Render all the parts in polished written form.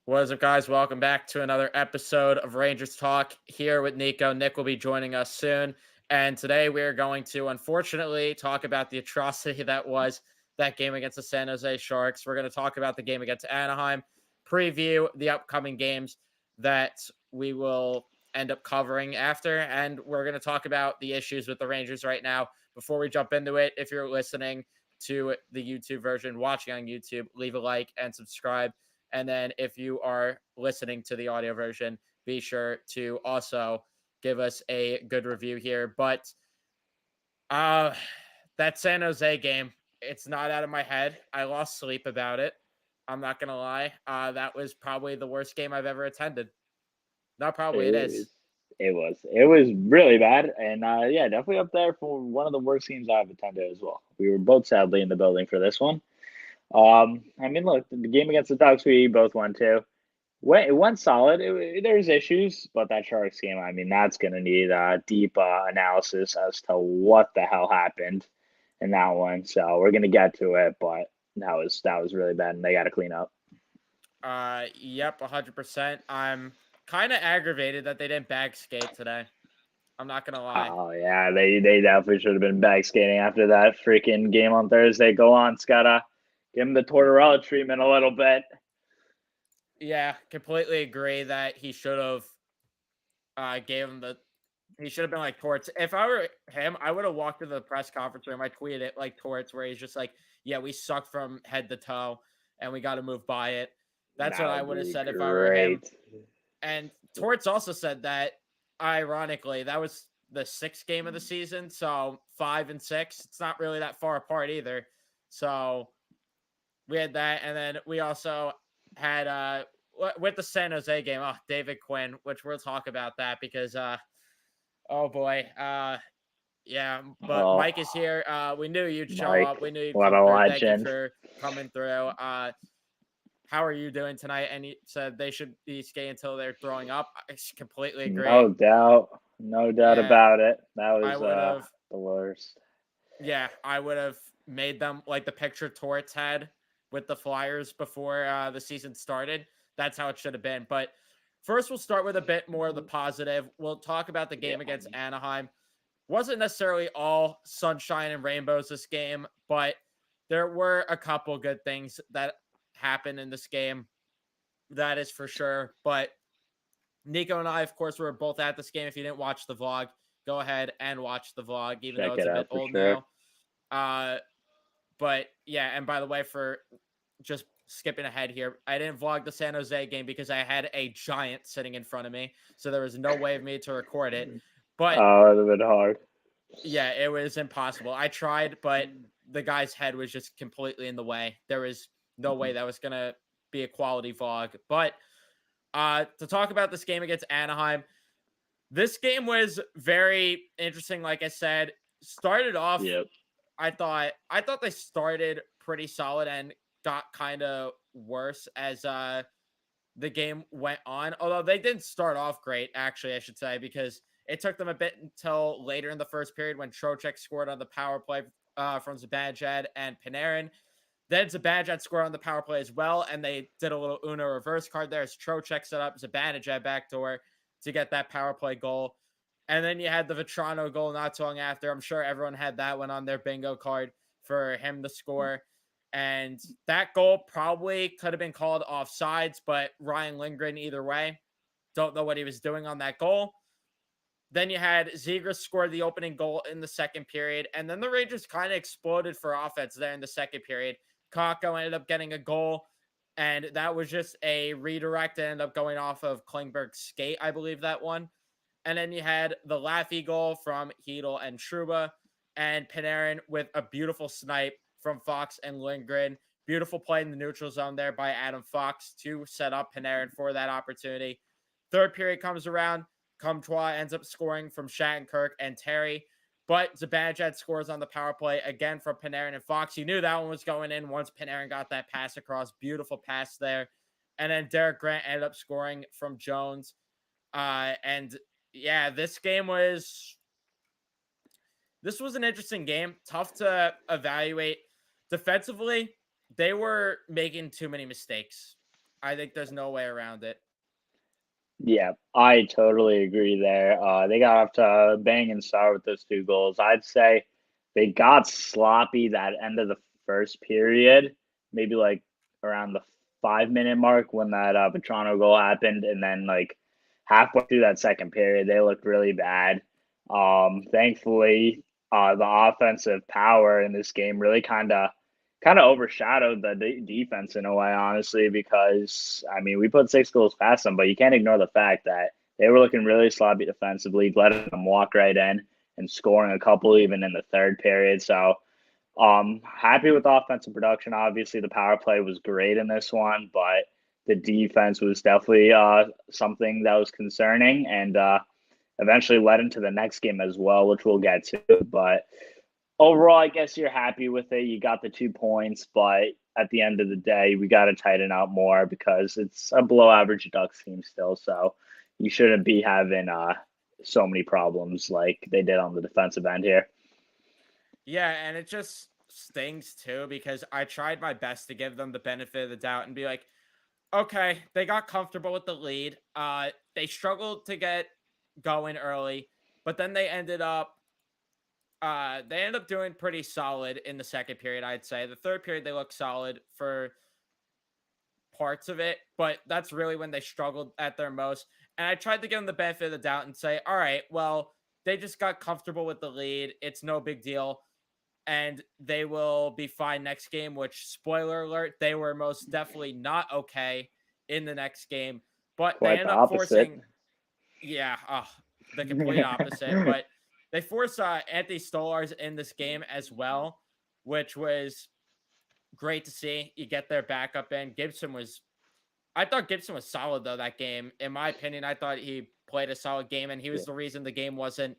What is up, guys? Welcome back to another episode of Rangers Talk here with Nico. Nick will be joining us soon. And today we are going to, unfortunately, talk about the atrocity that was that game against the San Jose Sharks. We're going to talk about the game against Anaheim, preview the upcoming games that we will end up covering after. And we're going to talk about the issues with the Rangers right now. Before we jump into it, if you're listening to the YouTube version, watching on YouTube, leave a like and subscribe. And then if you are listening to the audio version, be sure to also give us a good review here. But uh that San Jose game, it's not out of my head. I lost sleep about it. I'm not gonna lie. That was probably the worst game I've ever attended. Not probably, it It is. was, it was really bad, and yeah, definitely up there for one of the worst games I've attended as well. We were both sadly in the building for this one. I mean, look, the game against the Ducks we both went to. It went solid. There's issues, but that Sharks game, I mean, that's going to need a deep analysis as to what the hell happened in that one. So we're going to get to it, but that was really bad, and they got to clean up. Yep, 100%. I'm kind of aggravated that they didn't bag skate today. I'm not gonna lie. Oh yeah, they definitely should have been back skating after that freaking game on Thursday. Go on, Scutta. Give him the Tortorella treatment a little bit. Yeah, completely agree that he should have gave him the he should have been like Torts. If I were him, I would have walked into the press conference room. I tweeted it like Torts, where he's just like, "Yeah, we sucked from head to toe, and we got to move by it." That's what That I would would have be said if I were him. great. And Torts also said that, ironically, that was the sixth game of the season, so 5 and 6. It's not really that far apart either. So we had that, and then we also had with the San Jose game. Oh, David Quinn, which we'll talk about that because oh boy. Yeah, but Oh, Mike is here. We knew you'd show Mike, up. We knew you'd what come a through. Thank you legend. for coming through. How are you doing tonight? And he said they should be skating until they're throwing up. I completely agree. No doubt Yeah, about it. That I was would have. the worst. Yeah, I would have made them like the picture Torts had with the Flyers before the season started. That's how it should have been. But first, we'll start with a bit more of the positive. We'll talk about the Yeah, game against Anaheim. Wasn't necessarily all sunshine and rainbows this game, but there were a couple good things that happened in this game. That is for sure. But Nico and I, of course, were both at this game. If you didn't watch the vlog, go ahead and watch the vlog, even though check it's it a bit out for old sure. now. Uh, but yeah, and by the way, for just skipping ahead here, I didn't vlog the San Jose game because I had a giant sitting in front of me, so there was no way of me to record it. But Oh, it would have been hard. yeah, it was impossible. I tried, but the guy's head was just completely in the way. There was no way that was gonna be a quality vlog. But to talk about this game against Anaheim, this game was very interesting. Like I said, started off. Yep. I thought they started pretty solid and got kind of worse as the game went on. Although they didn't start off great, actually, I should say, because it took them a bit until later in the first period when Trocheck scored on the power play from Zibanejad and Panarin. Then Zibanejad scored on the power play as well, and they did a little Uno reverse card there as Trocheck set up Zibanejad backdoor to get that power play goal. And then you had the Vetrano goal not too long after. I'm sure everyone had that one on their bingo card for him to score. And that goal probably could have been called offsides, but Ryan Lindgren, either way, don't know what he was doing on that goal. Then you had Zegras score the opening goal in the second period. And then the Rangers kind of exploded for offense there in the second period. Kakko ended up getting a goal. And that was just a redirect that ended up going off of Klingberg's skate, I believe that one. And then you had the Laffy goal from Hedel and Truba, and Panarin with a beautiful snipe from Fox and Lindgren. Beautiful play in the neutral zone there by Adam Fox to set up Panarin for that opportunity. Third period comes around. Comtois ends up scoring from Shattenkirk and Terry. But Zibanejad scores on the power play again from Panarin and Fox. You knew that one was going in once Panarin got that pass across. Beautiful pass there. And then Derek Grant ended up scoring from Jones. And yeah, this was an interesting game. Tough to evaluate. Defensively, they were making too many mistakes. I think there's no way around it. Yeah, I totally agree there. They got off to a banging start with those 2 goals. I'd say they got sloppy that end of the first period, maybe like around the 5 minute mark when that Petrano goal happened, and then like halfway through that second period, they looked really bad. Thankfully, the offensive power in this game really kind of overshadowed the defense in a way, honestly, because I mean we put 6 goals past them, but you can't ignore the fact that they were looking really sloppy defensively, letting them walk right in and scoring a couple even in the third period. So happy with offensive production. Obviously, the power play was great in this one, but the defense was definitely something that was concerning, and eventually led into the next game as well, which we'll get to. But overall, I guess you're happy with it. You got the 2 points, but at the end of the day, we got to tighten out more because it's a below average Ducks team still. So you shouldn't be having so many problems like they did on the defensive end here. Yeah, and it just stings too because I tried my best to give them the benefit of the doubt and be like, okay, they got comfortable with the lead. They struggled to get going early, but then they ended up doing pretty solid in the second period, I'd say. The third period they looked solid for parts of it, but that's really when they struggled at their most. And I tried to give them the benefit of the doubt and say, all right, well, they just got comfortable with the lead. It's no big deal. And they will be fine next game, which, spoiler alert, they were most definitely not okay in the next game. But they Quite end the up opposite. forcing, yeah, the complete opposite. But they forced Anthony Stolars in this game as well, which was great to see. You get their backup in. I thought Gibson was solid though that game. In my opinion, I thought he played a solid game, and he was the reason the game wasn't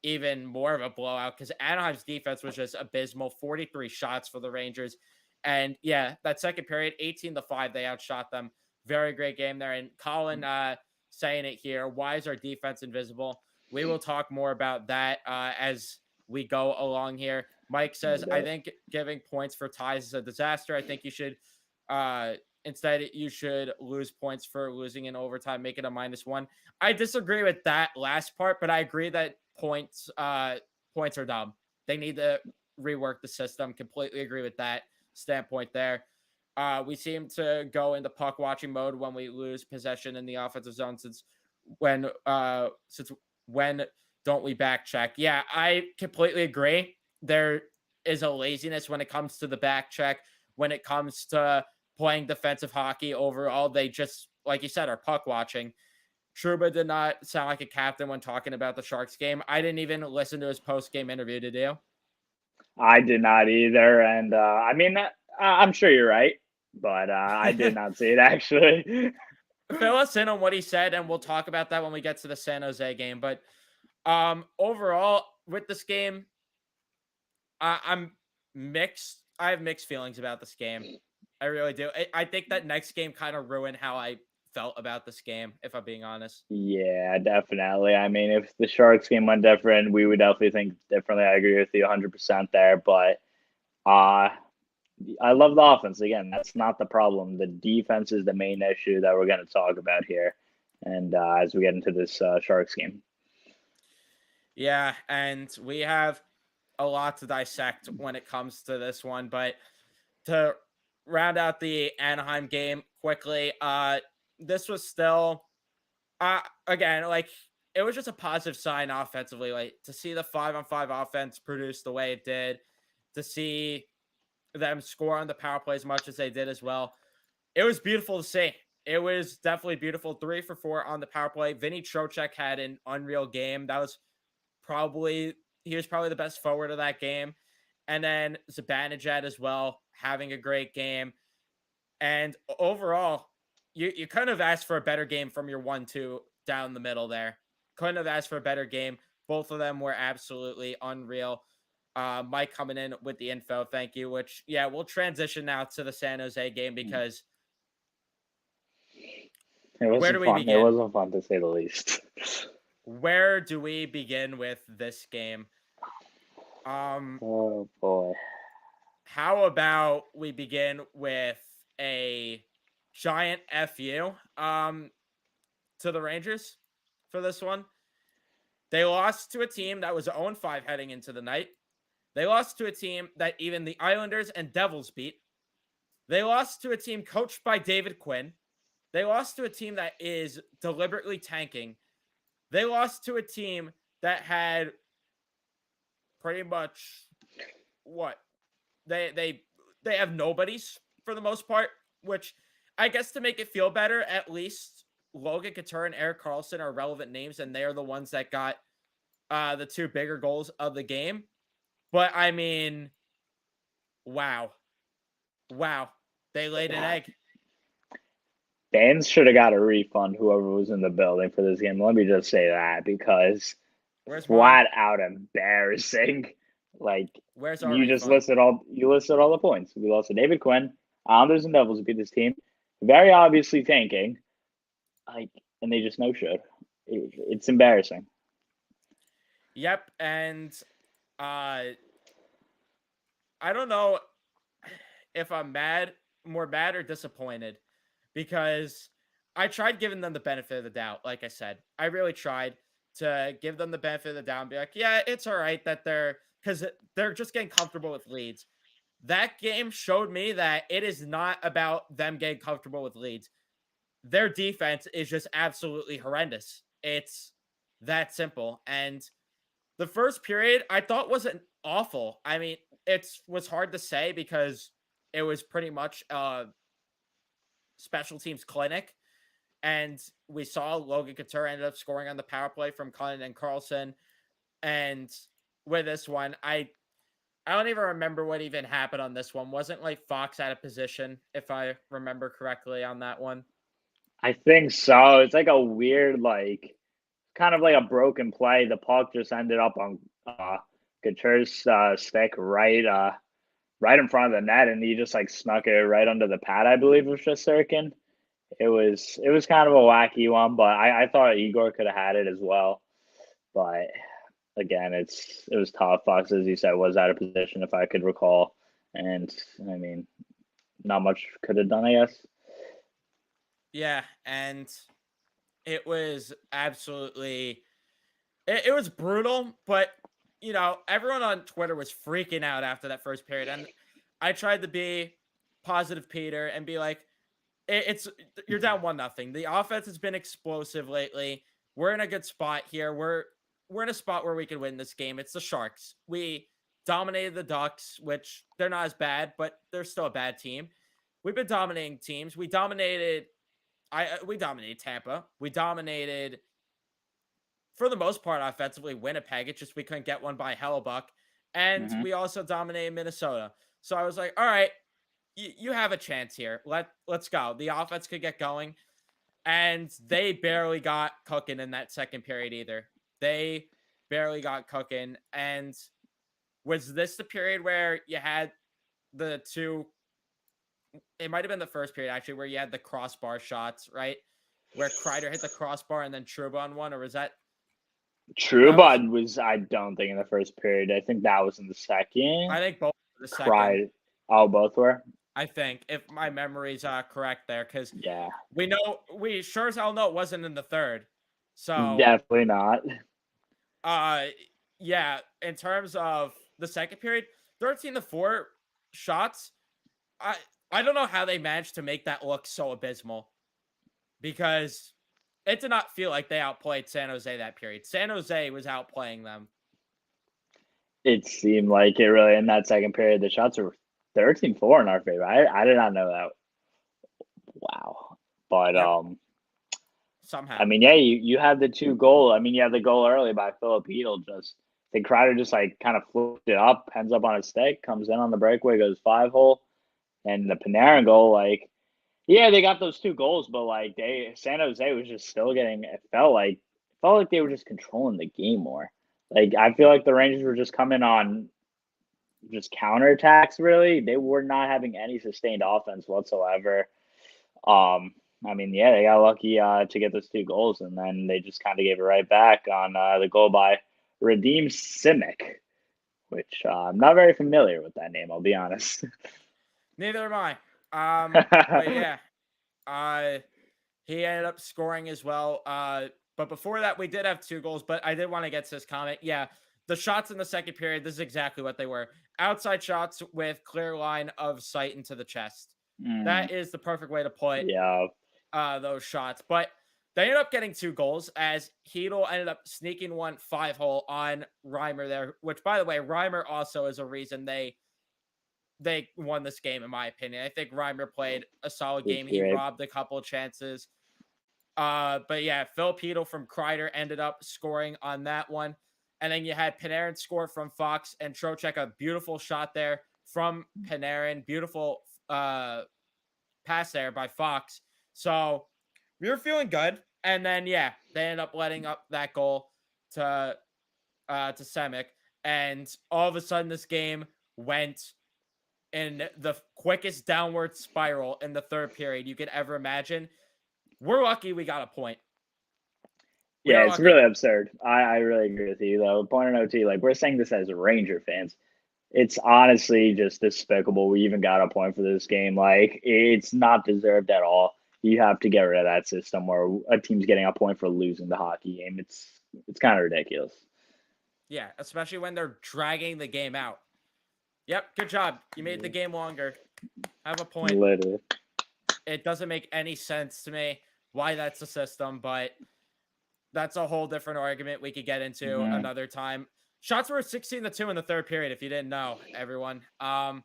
even more of a blowout because Anaheim's defense was just abysmal. 43 shots for the Rangers, and yeah, that second period, 18-5, they outshot them. Very great game there. And Colin saying it here: why is our defense invisible? We will talk more about that as we go along here. Mike says, I think giving points for ties is a disaster. I think you should instead you should lose points for losing in overtime, make it a -1. I disagree with that last part, but I agree that points are dumb. They need to rework the system. Completely agree with that standpoint there. We seem to go into puck watching mode when we lose possession in the offensive zone since when don't we back check? Yeah, I completely agree. There is a laziness when it comes to the back check, when it comes to playing defensive hockey overall. They just, like you said, are puck watching. Trouba did not sound like a captain when talking about the Sharks game. I didn't even listen to his post game interview. Did you? I did not either, and I mean, I'm sure you're right, but I did not see it actually. Fill us in on what he said, and we'll talk about that when we get to the San Jose game. But overall, with this game, I'm mixed. I have mixed feelings about this game. I really do. I think that next game kind of ruined how I felt about this game, if I'm being honest. Yeah, definitely. I mean, if the Sharks game went different, we would definitely think differently. I agree with you 100% there, but uh I love the offense. Again, that's not the problem. The defense is the main issue that we're going to talk about here, and as we get into this Sharks game. Yeah, and we have a lot to dissect when it comes to this one, but to round out the Anaheim game quickly, this was still again, like, it was just a positive sign offensively, like to see the 5-on-5 offense produce the way it did, to see them score on the power play as much as they did as well. It was beautiful to see. It was definitely beautiful. 3 for 4 on the power play. Vinny Trocheck had an unreal game. He was probably the best forward of that game. And then Zibanejad as well, having a great game. And overall, you couldn't have asked for a better game from your 1-2 down the middle there. Couldn't have asked for a better game. Both of them were absolutely unreal. Mike coming in with the info. Thank you. Which, yeah, we'll transition now to the San Jose game because It where do wasn't we fun. It begin? wasn't fun to say the least. Where do we begin with this game? Oh boy. How about we begin with a giant FU to the Rangers for this one. They lost to a team that was 0-5 heading into the night. They lost to a team that even the Islanders and Devils beat. They lost to a team coached by David Quinn. They lost to a team that is deliberately tanking. They lost to a team that had pretty much what? They have nobodies for the most part, which I guess to make it feel better, at least Logan Couture and Erik Karlsson are relevant names, and they are the ones that got the two bigger goals of the game. But I mean, wow. They laid an egg. Fans should have got a refund, whoever was in the building for this game. Let me just say that, because flat out embarrassing. Like, where's our you just refund? listed all the points. We lost to David Quinn, Islanders and Devils beat this team, very obviously tanking. And they just no showed. It's embarrassing. Yep, and I don't know if I'm more mad or disappointed, because I tried giving them the benefit of the doubt. Like I said, I really tried to give them the benefit of the doubt and be like, yeah, it's all right that because they're just getting comfortable with leads. That game showed me that it is not about them getting comfortable with leads. Their defense is just absolutely horrendous. It's that simple. And the first period I thought wasn't awful. I mean, it was hard to say because it was pretty much a special teams clinic. And we saw Logan Couture ended up scoring on the power play from Cullen and Karlsson. And with this one, I don't even remember what even happened on this one. Wasn't like Fox out of position, if I remember correctly on that one? I think so. It's like a weird, kind of like a broken play. The puck just ended up on Couture's stick right in front of the net, and he just like snuck it right under the pad, I believe, of Shesterkin. It was kind of a wacky one, but I thought Igor could have had it as well. But again, it was tough. Fox, as you said, was out of position, if I could recall, and I mean, not much could have done, I guess. Yeah, and it was absolutely it was brutal, but everyone on Twitter was freaking out after that first period, and I tried to be positive Peter and be like, it's you're down 1-0. The offense has been explosive lately. We're in a good spot here. We're in a spot where we can win this game. It's the Sharks. We dominated the Ducks, which they're not as bad, but they're still a bad team. We've been dominating teams. We dominated Tampa. We dominated, for the most part, offensively, Winnipeg. It's just we couldn't get one by Hellebuyck. And we also dominated Minnesota. So I was like, all right, you have a chance here. Let's go. The offense could get going. And they barely got cooking in that second period either. They barely got cooking. And was this the period where you had the two? It might have been the first period, actually, where you had the crossbar shots, right? Where Kreider hit the crossbar and then Trouba on one, or was that? Trouba was, I don't think, in the first period. I think that was in the second. I think both were the second. Oh, both were? I think, if my memory's correct there, because yeah, we sure as hell know it wasn't in the third. So definitely not. Yeah, in terms of the second period, 13-4 shots. I don't know how they managed to make that look so abysmal, because it did not feel like they outplayed San Jose that period. San Jose was outplaying them. It seemed like it really in that second period. The shots were 13-4 in our favor. I did not know that. Wow. But somehow. I mean, yeah, you had the two goal. I mean, you had the goal early by Philip Hedl. I think Kreider just like kind of flipped it up, ends up on his stick, comes in on the breakaway, goes 5-hole. And the Panarin goal, yeah, they got those two goals, but San Jose was just still getting. It felt like they were just controlling the game more. I feel like the Rangers were just coming on just counterattacks. Really, they were not having any sustained offense whatsoever. I mean, yeah, they got lucky to get those two goals, and then they just kind of gave it right back on the goal by Radim Simek, which I'm not very familiar with that name. I'll be honest. Neither am I. But yeah, He ended up scoring as well. But before that, we did have 2 goals. But I did want to get to this comment. Yeah, the shots in the second period. This is exactly what they were: outside shots with clear line of sight into the chest. Mm, That is the perfect way to put yeah. those shots. But they ended up getting 2 goals as Heedle ended up sneaking one 5-hole on Reimer there, which, by the way, Reimer also is a reason they won this game, in my opinion. I think Reimer played a solid It's game. He great. robbed a couple of chances. But yeah, Phil Heedle from Kreider ended up scoring on that one. And then you had Panarin score from Fox and Trocheck, a beautiful shot there from Panarin. Beautiful pass there by Fox. So we were feeling good. And then yeah, they ended up letting up that goal to Semic. And all of a sudden this game went in the quickest downward spiral in the third period you could ever imagine. We're lucky we got a point. We Yeah, are it's lucky. really absurd. I really agree with you though. Point in OT, like we're saying this as Ranger fans. It's honestly just despicable. We even got a point for this game. Like it's not deserved at all. You have to get rid of that system where a team's getting a point for losing the hockey game. It's kind of ridiculous. Yeah, especially when they're dragging the game out. Yep, good job. You made the game longer. Have a point. Literally. It doesn't make any sense to me why that's the system, but that's a whole different argument we could get into Mhm. another time. Shots were 16-2 in the third period, if you didn't know, everyone. Ugh.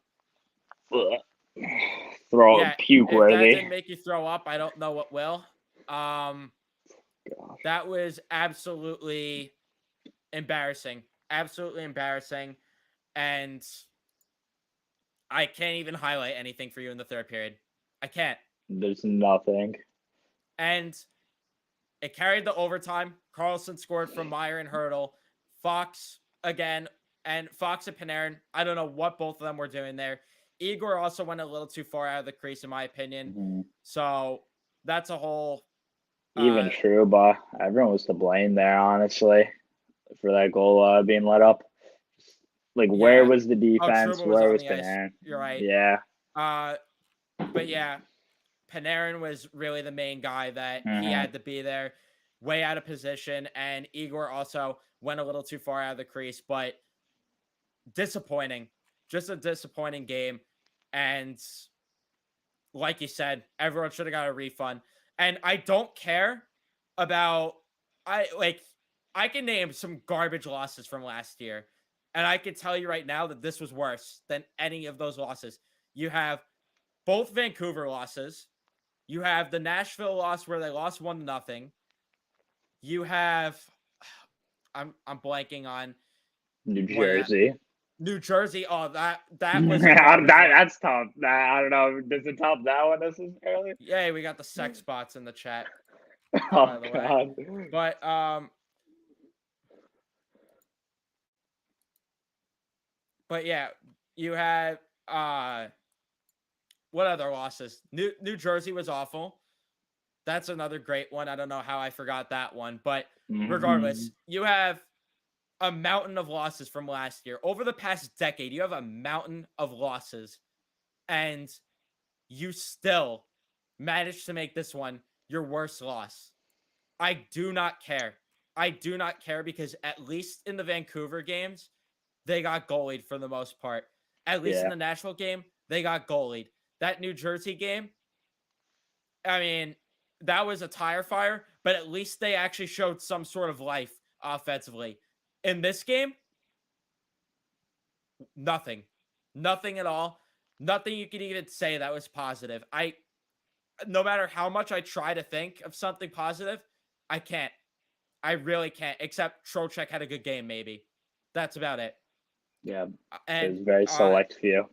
Throw Yeah, puke if that worthy. didn't make you throw up, I don't know what will. Gosh. That was absolutely embarrassing. Absolutely embarrassing. And I can't even highlight anything for you in the third period. I can't. There's nothing. And it carried the overtime. Carlson scored from Meyer and Hurdle. Fox again, and Fox and Panarin. I don't know what both of them were doing there. Igor also went a little too far out of the crease, in my opinion. Mhm. So that's a whole. Even true, but everyone was to blame there, honestly, for that goal being let up. Like, where Yeah. was the Oh, defense? Truba was Where on was the ice. Panarin? You're right. Yeah. Uh, but yeah, Panarin was really the main guy that he Hmm. had to be there, way out of position, and Igor also went a little too far out of the crease. But disappointing, just a disappointing game, and like you said, everyone should have got a refund. And I don't care about I can name some garbage losses from last year. And I can tell you right now that this was worse than any of those losses. You have both Vancouver losses. You have the Nashville loss where they lost 1-0. You have I'm blanking on New one of that. Jersey. New Jersey. Oh, that was a that, garbage loss. that's tough. I don't know. Does it top that one necessarily? Yay, we got the sex spots in the chat, Oh by the way. God. But yeah, you had what other losses? New Jersey was awful. That's another great one. I don't know how I forgot that one, but regardless, Mhm. you have a mountain of losses from last year. Over the past decade, you have a mountain of losses, and you still managed to make this one your worst loss. I do not care. I do not care because at least in the Vancouver games, they got goalied for the most part. At least in Yeah. the Nashville game, they got goalied. That New Jersey game, I mean, that was a tire fire, but at least they actually showed some sort of life offensively. In this game, nothing. Nothing at all. Nothing you could even say that was positive. No matter how much I try to think of something positive, I can't. I really can't, except Trocheck had a good game, maybe. That's about it. Yeah. It And was very select few.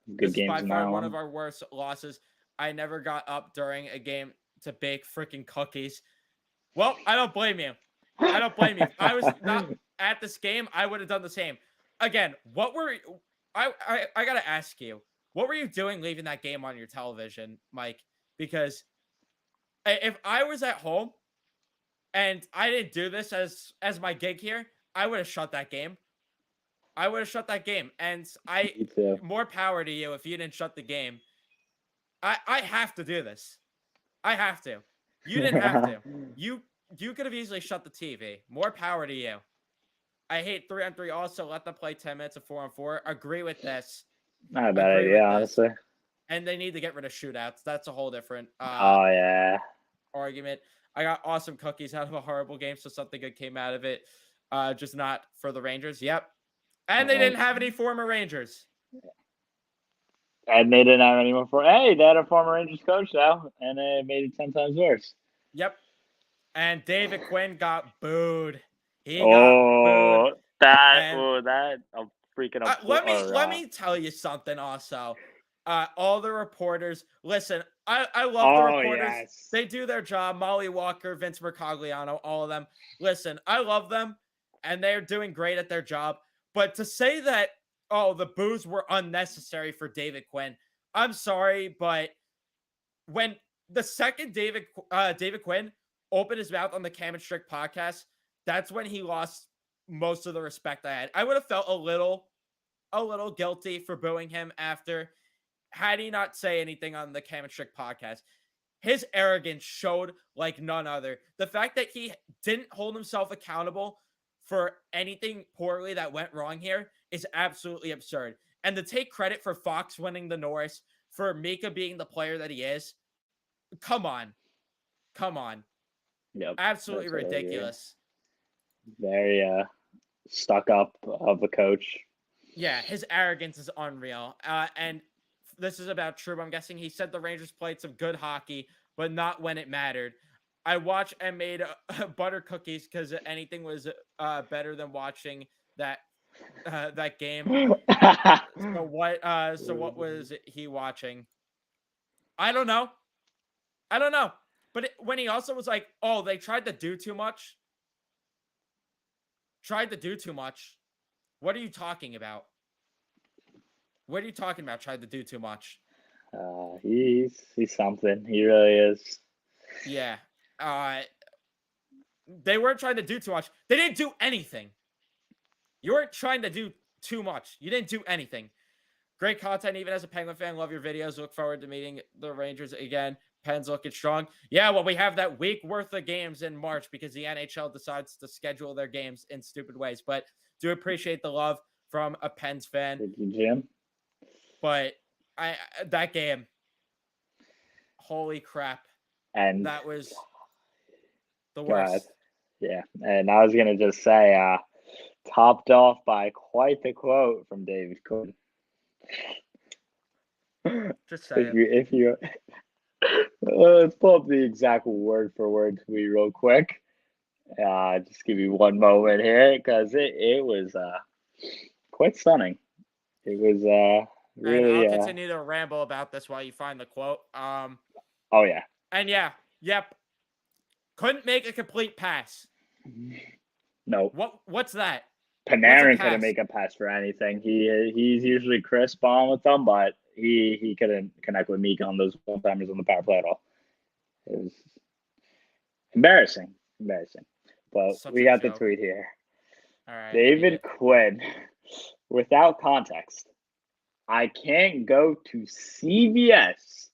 Good this is games by in far that one of one. our worst losses. I never got up during a game to bake freaking cookies. Well, I don't blame you. I don't blame you. If I was not at this game, I would have done the same. Again, what were I gotta ask you, what were you doing leaving that game on your television, Mike? Because if I was at home and I didn't do this as my gig here, I would have shut that game. I would have shut that game. And I Me too. more power to you if you didn't shut the game. I have to do this. I have to. You didn't have to. You could have easily shut the TV. More power to you. I hate 3-on-3 also. Let them play 10 minutes of 4-on-4. Agree with this. Not a bad Agree idea, with this. honestly. And they need to get rid of shootouts. That's a whole different Oh yeah. argument. I got awesome cookies out of a horrible game, so something good came out of it. Just not for the Rangers. Yep. And they Well, didn't have any former Rangers. and they didn't have anyone for. Hey, they had a former Rangers coach now, and it made it 10 times worse. Yep. And David Quinn got booed. He got booed. That I'm freaking up. Let me tell you something also. All the reporters, listen, I love the reporters. Yes. They do their job. Molly Walker, Vince Mercogliano, all of them. Listen, I love them and they're doing great at their job. But to say that, oh, the boos were unnecessary for David Quinn, I'm sorry, but when the second David Quinn opened his mouth on the Cam and Strick podcast, that's when he lost most of the respect I had. I would have felt a little guilty for booing him after had he not say anything on the Cam and Strick podcast. His arrogance showed like none other. The fact that he didn't hold himself accountable for anything poorly that went wrong here is absolutely absurd. And to take credit for Fox winning the Norris, for Mika being the player that he is, come on. Yep. Absolutely ridiculous. Very stuck up of a coach. Yeah, his arrogance is unreal. And this is about Trouba. I'm guessing he said the Rangers played some good hockey, but not when it mattered. I watched and made butter cookies because anything was better than watching that game. So what was he watching? I don't know. But when he also was like, "Oh, they tried to do too much." What are you talking about? Tried to do too much. He's something. He really is. Yeah. They weren't trying to do too much. They didn't do anything. You weren't trying to do too much. You didn't do anything. Great content, even as a Penguin fan. Love your videos. Look forward to meeting the Rangers again. Pens looking strong. Yeah, well, we have that week worth of games in March because the NHL decides to schedule their games in stupid ways. But do appreciate the love from a Pens fan. Thank you, Jim. But that game, holy crap. And that was the worst. God. Yeah. And I was going to just say, topped off by quite the quote from David Quinn. Just say if you let's pull up the exact word for word to me real quick. Just give you one moment here because it was quite stunning. It was really. And I'll continue to ramble about this while you find the quote. Oh yeah. And yeah, yep. Couldn't make a complete pass. No. What's that? Panarin couldn't make a pass for anything. He's usually crisp on with them, but he couldn't connect with Mika on those one-timers on the power play at all. It was embarrassing. But we got the tweet here. All right, David Quinn, without context, I can't go to CVS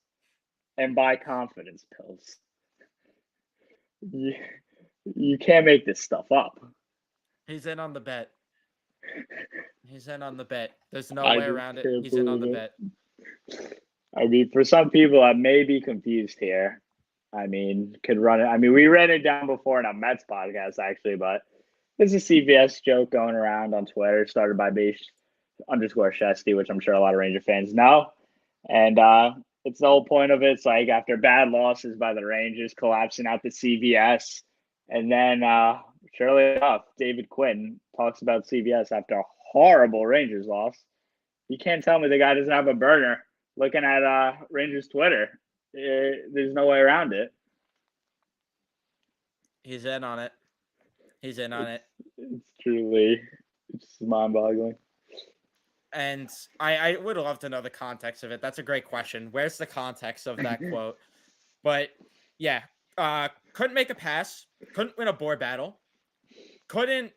and buy confidence pills. You can't make this stuff up. He's in on the bet. There's no way around it. He's in on the bet. I mean, for some people, I may be confused here. I mean, could run it. I mean, we ran it down before in a Mets podcast, actually, but there's a CVS joke going around on Twitter, started by _Shesty, which I'm sure a lot of Ranger fans know. And it's the whole point of it. It's like after bad losses by the Rangers, collapsing out the CVS. And then, surely enough, David Quinn talks about CVS after a horrible Rangers loss. You can't tell me the guy doesn't have a burner looking at Rangers Twitter. There's no way around it. He's in on it. It's truly just mind-boggling. And I would love to know the context of it. That's a great question. Where's the context of that quote? But yeah, couldn't make a pass, couldn't win a board battle, couldn't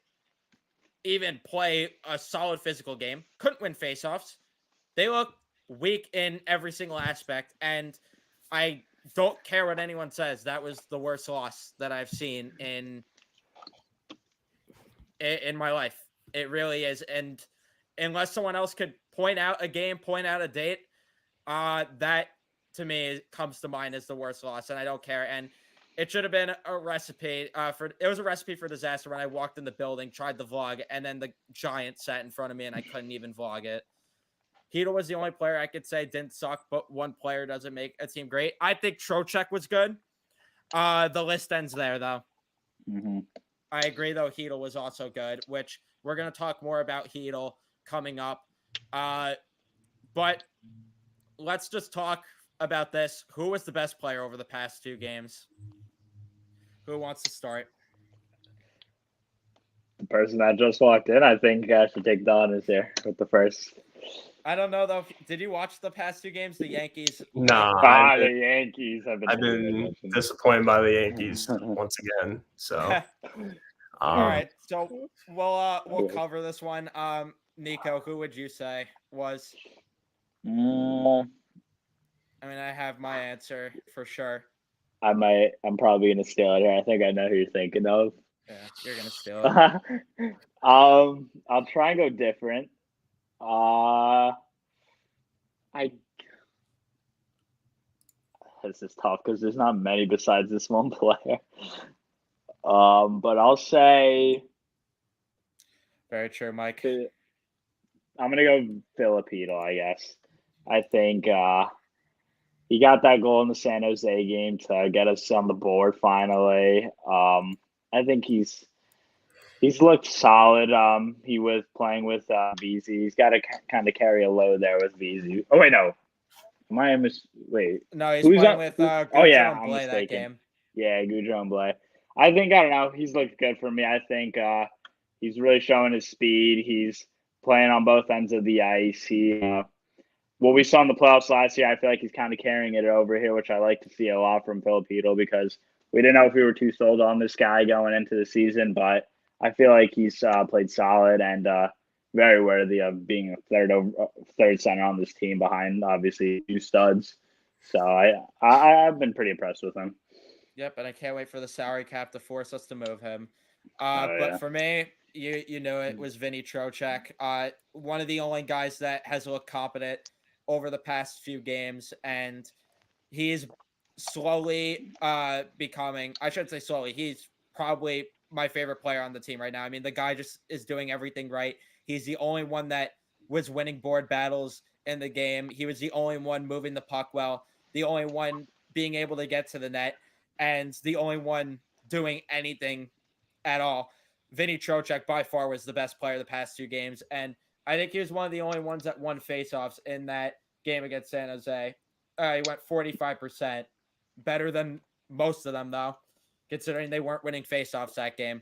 even play a solid physical game, couldn't win faceoffs. They look weak in every single aspect, and I don't care what anyone says. That was the worst loss that I've seen in my life. It really is. And unless someone else could point out a game, point out a date, that to me comes to mind as the worst loss, and I don't care. And it should have been a recipe it was a recipe for disaster when I walked in the building, tried the vlog, and then the Giants sat in front of me and I couldn't even vlog it. Heedle was the only player I could say didn't suck, but one player doesn't make a team great. I think Trocheck was good. The list ends there, though. Mm-hmm. I agree, though. Heedle was also good, which we're going to talk more about Heedle coming up. But let's just talk about this. Who was the best player over the past 2 games? Who wants to start? The person that just walked in, I think I should take the honors here with the first. I don't know, though. Did you watch the past 2 games? The Yankees? Nah, The Yankees have been. I've been disappointed by the Yankees once again. So, all right. So we'll cover this one. Nico, who would you say was? I mean, I have my answer for sure. I'm probably gonna steal it here. I think I know who you're thinking of. Yeah, you're gonna steal it. I'll try and go different. This is tough because there's not many besides this one player. But I'll say. Very true, Mike. I'm gonna go Filipino, I guess. I think he got that goal in the San Jose game to get us on the board finally. I think he's looked solid. He was playing with VZ. He's got to kind of carry a load there with VZ. Oh wait, no. Wait. No, he's playing with I'm Blay mistaken. that game. Yeah, Goudreau Blay. I think, I don't know, he's looked good for me. I think he's really showing his speed. He's playing on both ends of the ice. What we saw in the playoffs last year, I feel like he's kind of carrying it over here, which I like to see a lot from Filipino because we didn't know if we were too sold on this guy going into the season, but I feel like he's played solid and very worthy of being a third center on this team behind, obviously, 2 studs. So I've been pretty impressed with him. Yep, and I can't wait for the salary cap to force us to move him. Yeah. For me, you know it was Vinny Trocheck. One of the only guys that has looked competent over the past few games, and he's slowly becoming, I shouldn't say slowly, he's probably my favorite player on the team right now. I mean, the guy just is doing everything right. He's the only one that was winning board battles in the game. He was the only one moving the puck well, the only one being able to get to the net, and the only one doing anything at all. Vinny Trocheck by far was the best player the past 2 games, and I think he was one of the only ones that won faceoffs in that game against San Jose. He went 45%, better than most of them, though, considering they weren't winning faceoffs that game.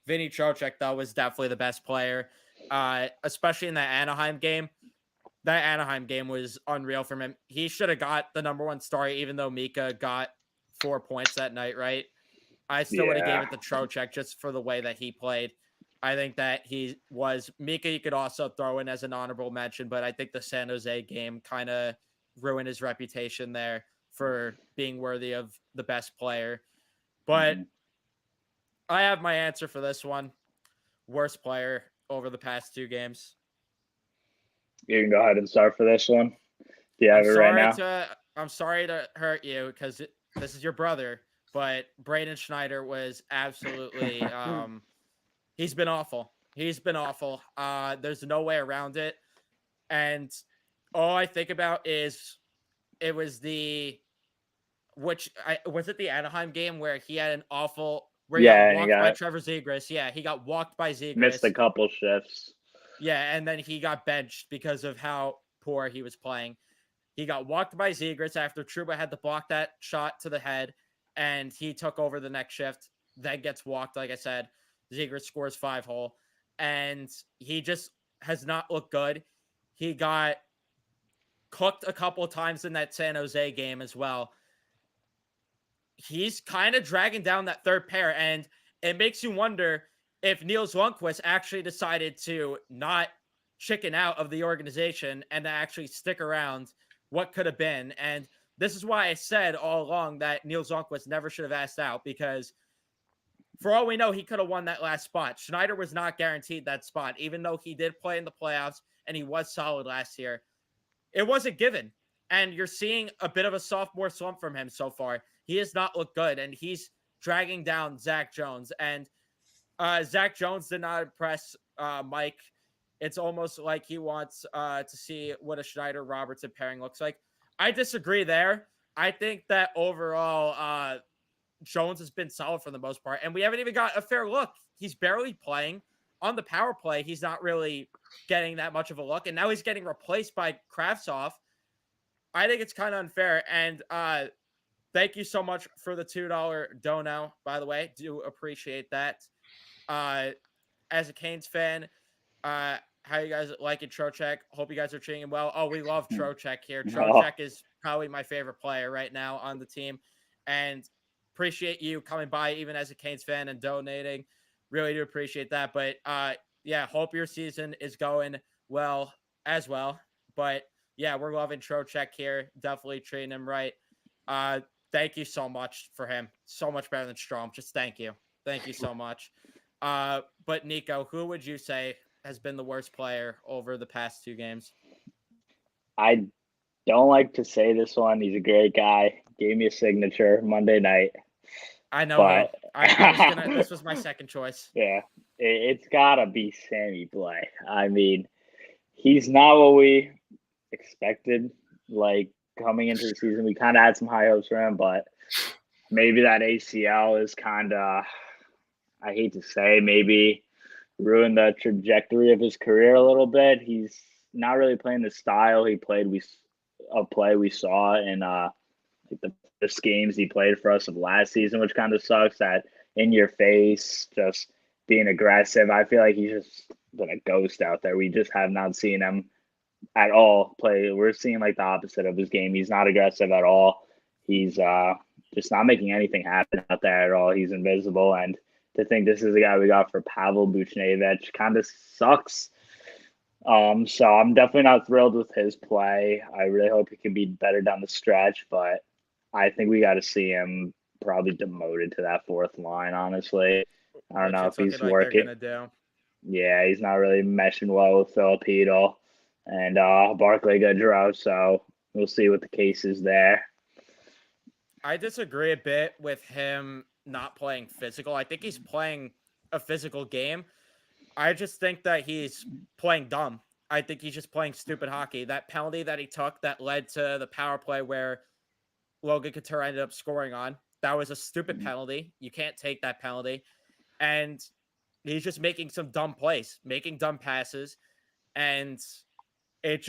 Vinny Trocheck, though, was definitely the best player, especially in that Anaheim game. That Anaheim game was unreal from him. He should have got the number 1 star, even though Mika got 4 points that night, right? I still would have gave it to Trocheck just for the way that he played. I think that he was Mika. You could also throw in as an honorable mention, but I think the San Jose game kind of ruined his reputation there for being worthy of the best player. But I have my answer for this one. Worst player over the past 2 games. You can go ahead and start for this one. Do you have it right now? I'm sorry to hurt you because this is your brother, but Braden Schneider was absolutely he's been awful. He's been awful. There's no way around it. And all I think about is it was was it the Anaheim game where he had an awful he got walked by Trevor Zegras. Yeah, he got walked by Zegras. Missed a couple shifts. Yeah, and then he got benched because of how poor he was playing. He got walked by Zegras after Trouba had to block that shot to the head, and he took over the next shift. Then gets walked, like I said. Zegras scores 5-hole, and he just has not looked good. He got cooked a couple of times in that San Jose game as well. He's kind of dragging down that third pair, and it makes you wonder if Niels Lundqvist actually decided to not chicken out of the organization and to actually stick around, what could have been. And this is why I said all along that Niels Lundqvist never should have asked out, because for all we know, he could have won that last spot. Schneider was not guaranteed that spot, even though he did play in the playoffs and he was solid last year. It wasn't given. And you're seeing a bit of a sophomore slump from him so far. He has not looked good, and he's dragging down Zach Jones. And Zach Jones did not impress Mike. It's almost like he wants to see what a Schneider-Robertson pairing looks like. I disagree there. I think that overall, Jones has been solid for the most part, and we haven't even got a fair look. He's barely playing. On the power play, he's not really getting that much of a look, and now he's getting replaced by Kravtsov. I think it's kind of unfair, and thank you so much for the $2 dono, by the way. Do appreciate that. As a Canes fan, how you guys liking Trocheck? Hope you guys are treating him well. Oh, we love Trocheck here. Trocheck is probably my favorite player right now on the team, and appreciate you coming by even as a Canes fan and donating. Really do appreciate that. But yeah, hope your season is going well as well. But yeah, we're loving Trocheck here. Definitely treating him right. Thank you so much for him. So much better than Strom. Just thank you. Thank you so much. But Nico, who would you say has been the worst player over the past 2 games? I don't like to say this one. He's a great guy. Gave me a signature Monday night. I know. But This was my second choice. Yeah, it's gotta be Sammy Blais. I mean, he's not what we expected. Like coming into the season, we kind of had some high hopes for him, but maybe that ACL is kind of, I hate to say, maybe ruined the trajectory of his career a little bit. He's not really playing the style he played. We saw in the first games he played for us of last season, which kind of sucks. That in your face, just being aggressive. I feel like he's just been a ghost out there. We just have not seen him at all play. We're seeing like the opposite of his game. He's not aggressive at all. He's just not making anything happen out there at all. He's invisible. And to think this is the guy we got for Pavel Buchnevich kind of sucks. So I'm definitely not thrilled with his play. I really hope he can be better down the stretch, but I think we got to see him probably demoted to that 4th line, honestly. I don't know if he's working. Yeah, he's not really meshing well with Filipino and Barclay Goodrow, so we'll see what the case is there. I disagree a bit with him not playing physical. I think he's playing a physical game. I just think that he's playing dumb. I think he's just playing stupid hockey. That penalty that he took that led to the power play where Logan Couture ended up scoring on, that was a stupid penalty. You can't take that penalty. And he's just making some dumb plays, making dumb passes. And it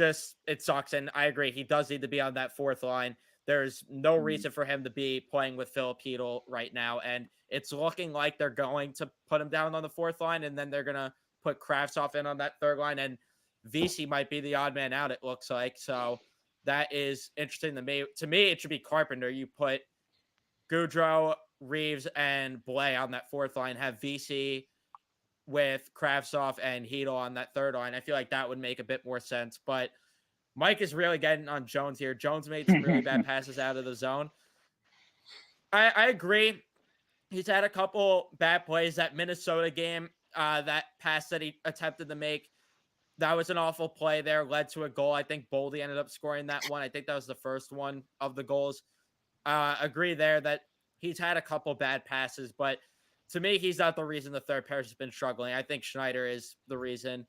sucks. And I agree. He does need to be on that 4th line. There's no reason for him to be playing with Filipino right now. And it's looking like they're going to put him down on the 4th line. And then they're going to put Kravtsov in on that 3rd line. And VC might be the odd man out, it looks like. So that is interesting to me. To me, it should be Carpenter. You put Goudreau, Reeves, and Blais on that 4th line. Have VC with Kravtsov and Hedl on that 3rd line. I feel like that would make a bit more sense. But Mike is really getting on Jones here. Jones made some really bad passes out of the zone. I agree. He's had a couple bad plays. That Minnesota game, that pass that he attempted to make, that was an awful play there, led to a goal. I think Boldy ended up scoring that one. I think that was the first one of the goals. Agree there that he's had a couple bad passes, but to me, he's not the reason the third pair has been struggling. I think Schneider is the reason.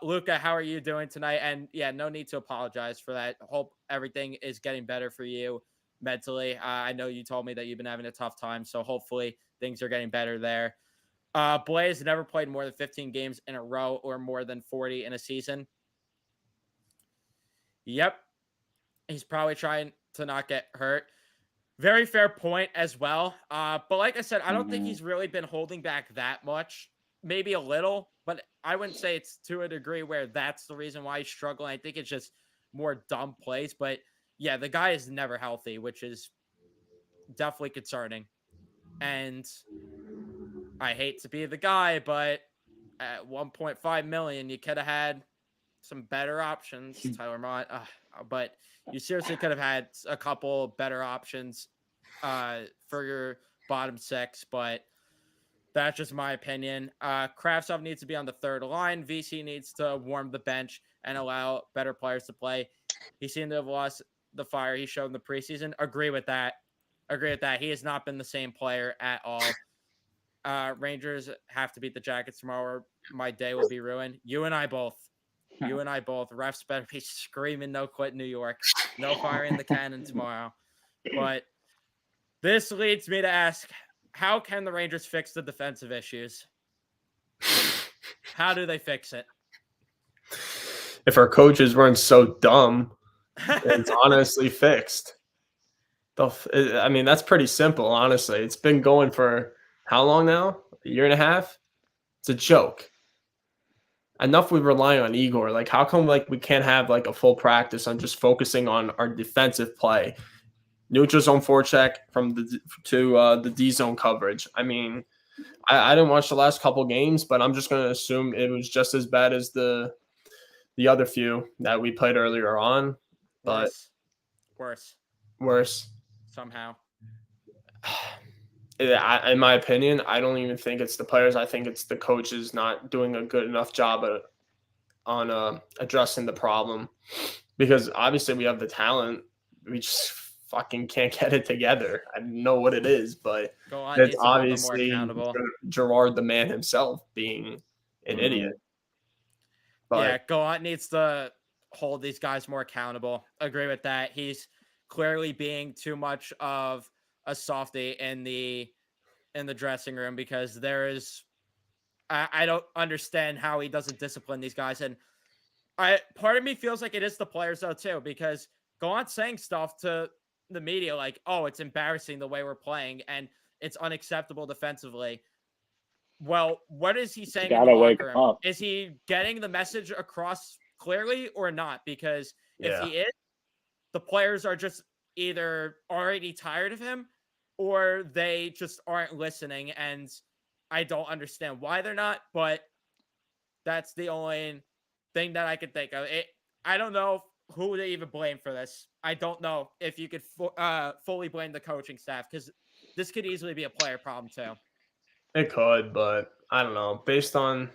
Luca, how are you doing tonight? And yeah, no need to apologize for that. Hope everything is getting better for you mentally. I know you told me that you've been having a tough time, so hopefully things are getting better there. Blais never played more than 15 games in a row or more than 40 in a season. Yep. He's probably trying to not get hurt. Very fair point as well. But like I said, I don't think he's really been holding back that much. Maybe a little, but I wouldn't say it's to a degree where that's the reason why he's struggling. I think it's just more dumb plays. But yeah, the guy is never healthy, which is definitely concerning. And I hate to be the guy, but at $1.5 million, you could have had some better options. Tyler Mott, but you seriously could have had a couple better options for your bottom six, but that's just my opinion. Kravtsov needs to be on the third line. VC needs to warm the bench and allow better players to play. He seemed to have lost the fire he showed in the preseason. Agree with that. He has not been the same player at all. Rangers have to beat the Jackets tomorrow, or my day will be ruined. You and I both. Refs better be screaming, "No quit New York. No firing the cannon tomorrow." But this leads me to ask, how can the Rangers fix the defensive issues? How do they fix it? If our coaches weren't so dumb, it's honestly fixed. I mean, that's pretty simple, honestly. It's been going for how long now? A year and a half? It's a joke. Enough we rely on Igor. Like, how come like we can't have like a full practice on just focusing on our defensive play? Neutral zone forecheck from the D zone coverage. I mean, I didn't watch the last couple games, but I'm just going to assume it was just as bad as the other few that we played earlier on, but worse somehow. In my opinion, I don't even think it's the players. I think it's the coaches not doing a good enough job on addressing the problem, because obviously we have the talent. We just fucking can't get it together. I don't know what it is, but it's obviously Gerard, the man himself, being an idiot. But yeah, Gallant needs to hold these guys more accountable. Agree with that. He's clearly being too much of a softie in the dressing room, because there is I don't understand how he doesn't discipline these guys. And part of me feels like it is the players though too, because Gallant's saying stuff to the media like, "Oh, it's embarrassing the way we're playing and it's unacceptable defensively." Well, what is he saying in the locker room? Is he getting the message across clearly or not? Because if he is, the players are just either already tired of him or they just aren't listening. And I don't understand why they're not, but that's the only thing that I can think of. I don't know who to even blame for this. I don't know if you could fully blame the coaching staff, because this could easily be a player problem too. It could, but I don't know. Based on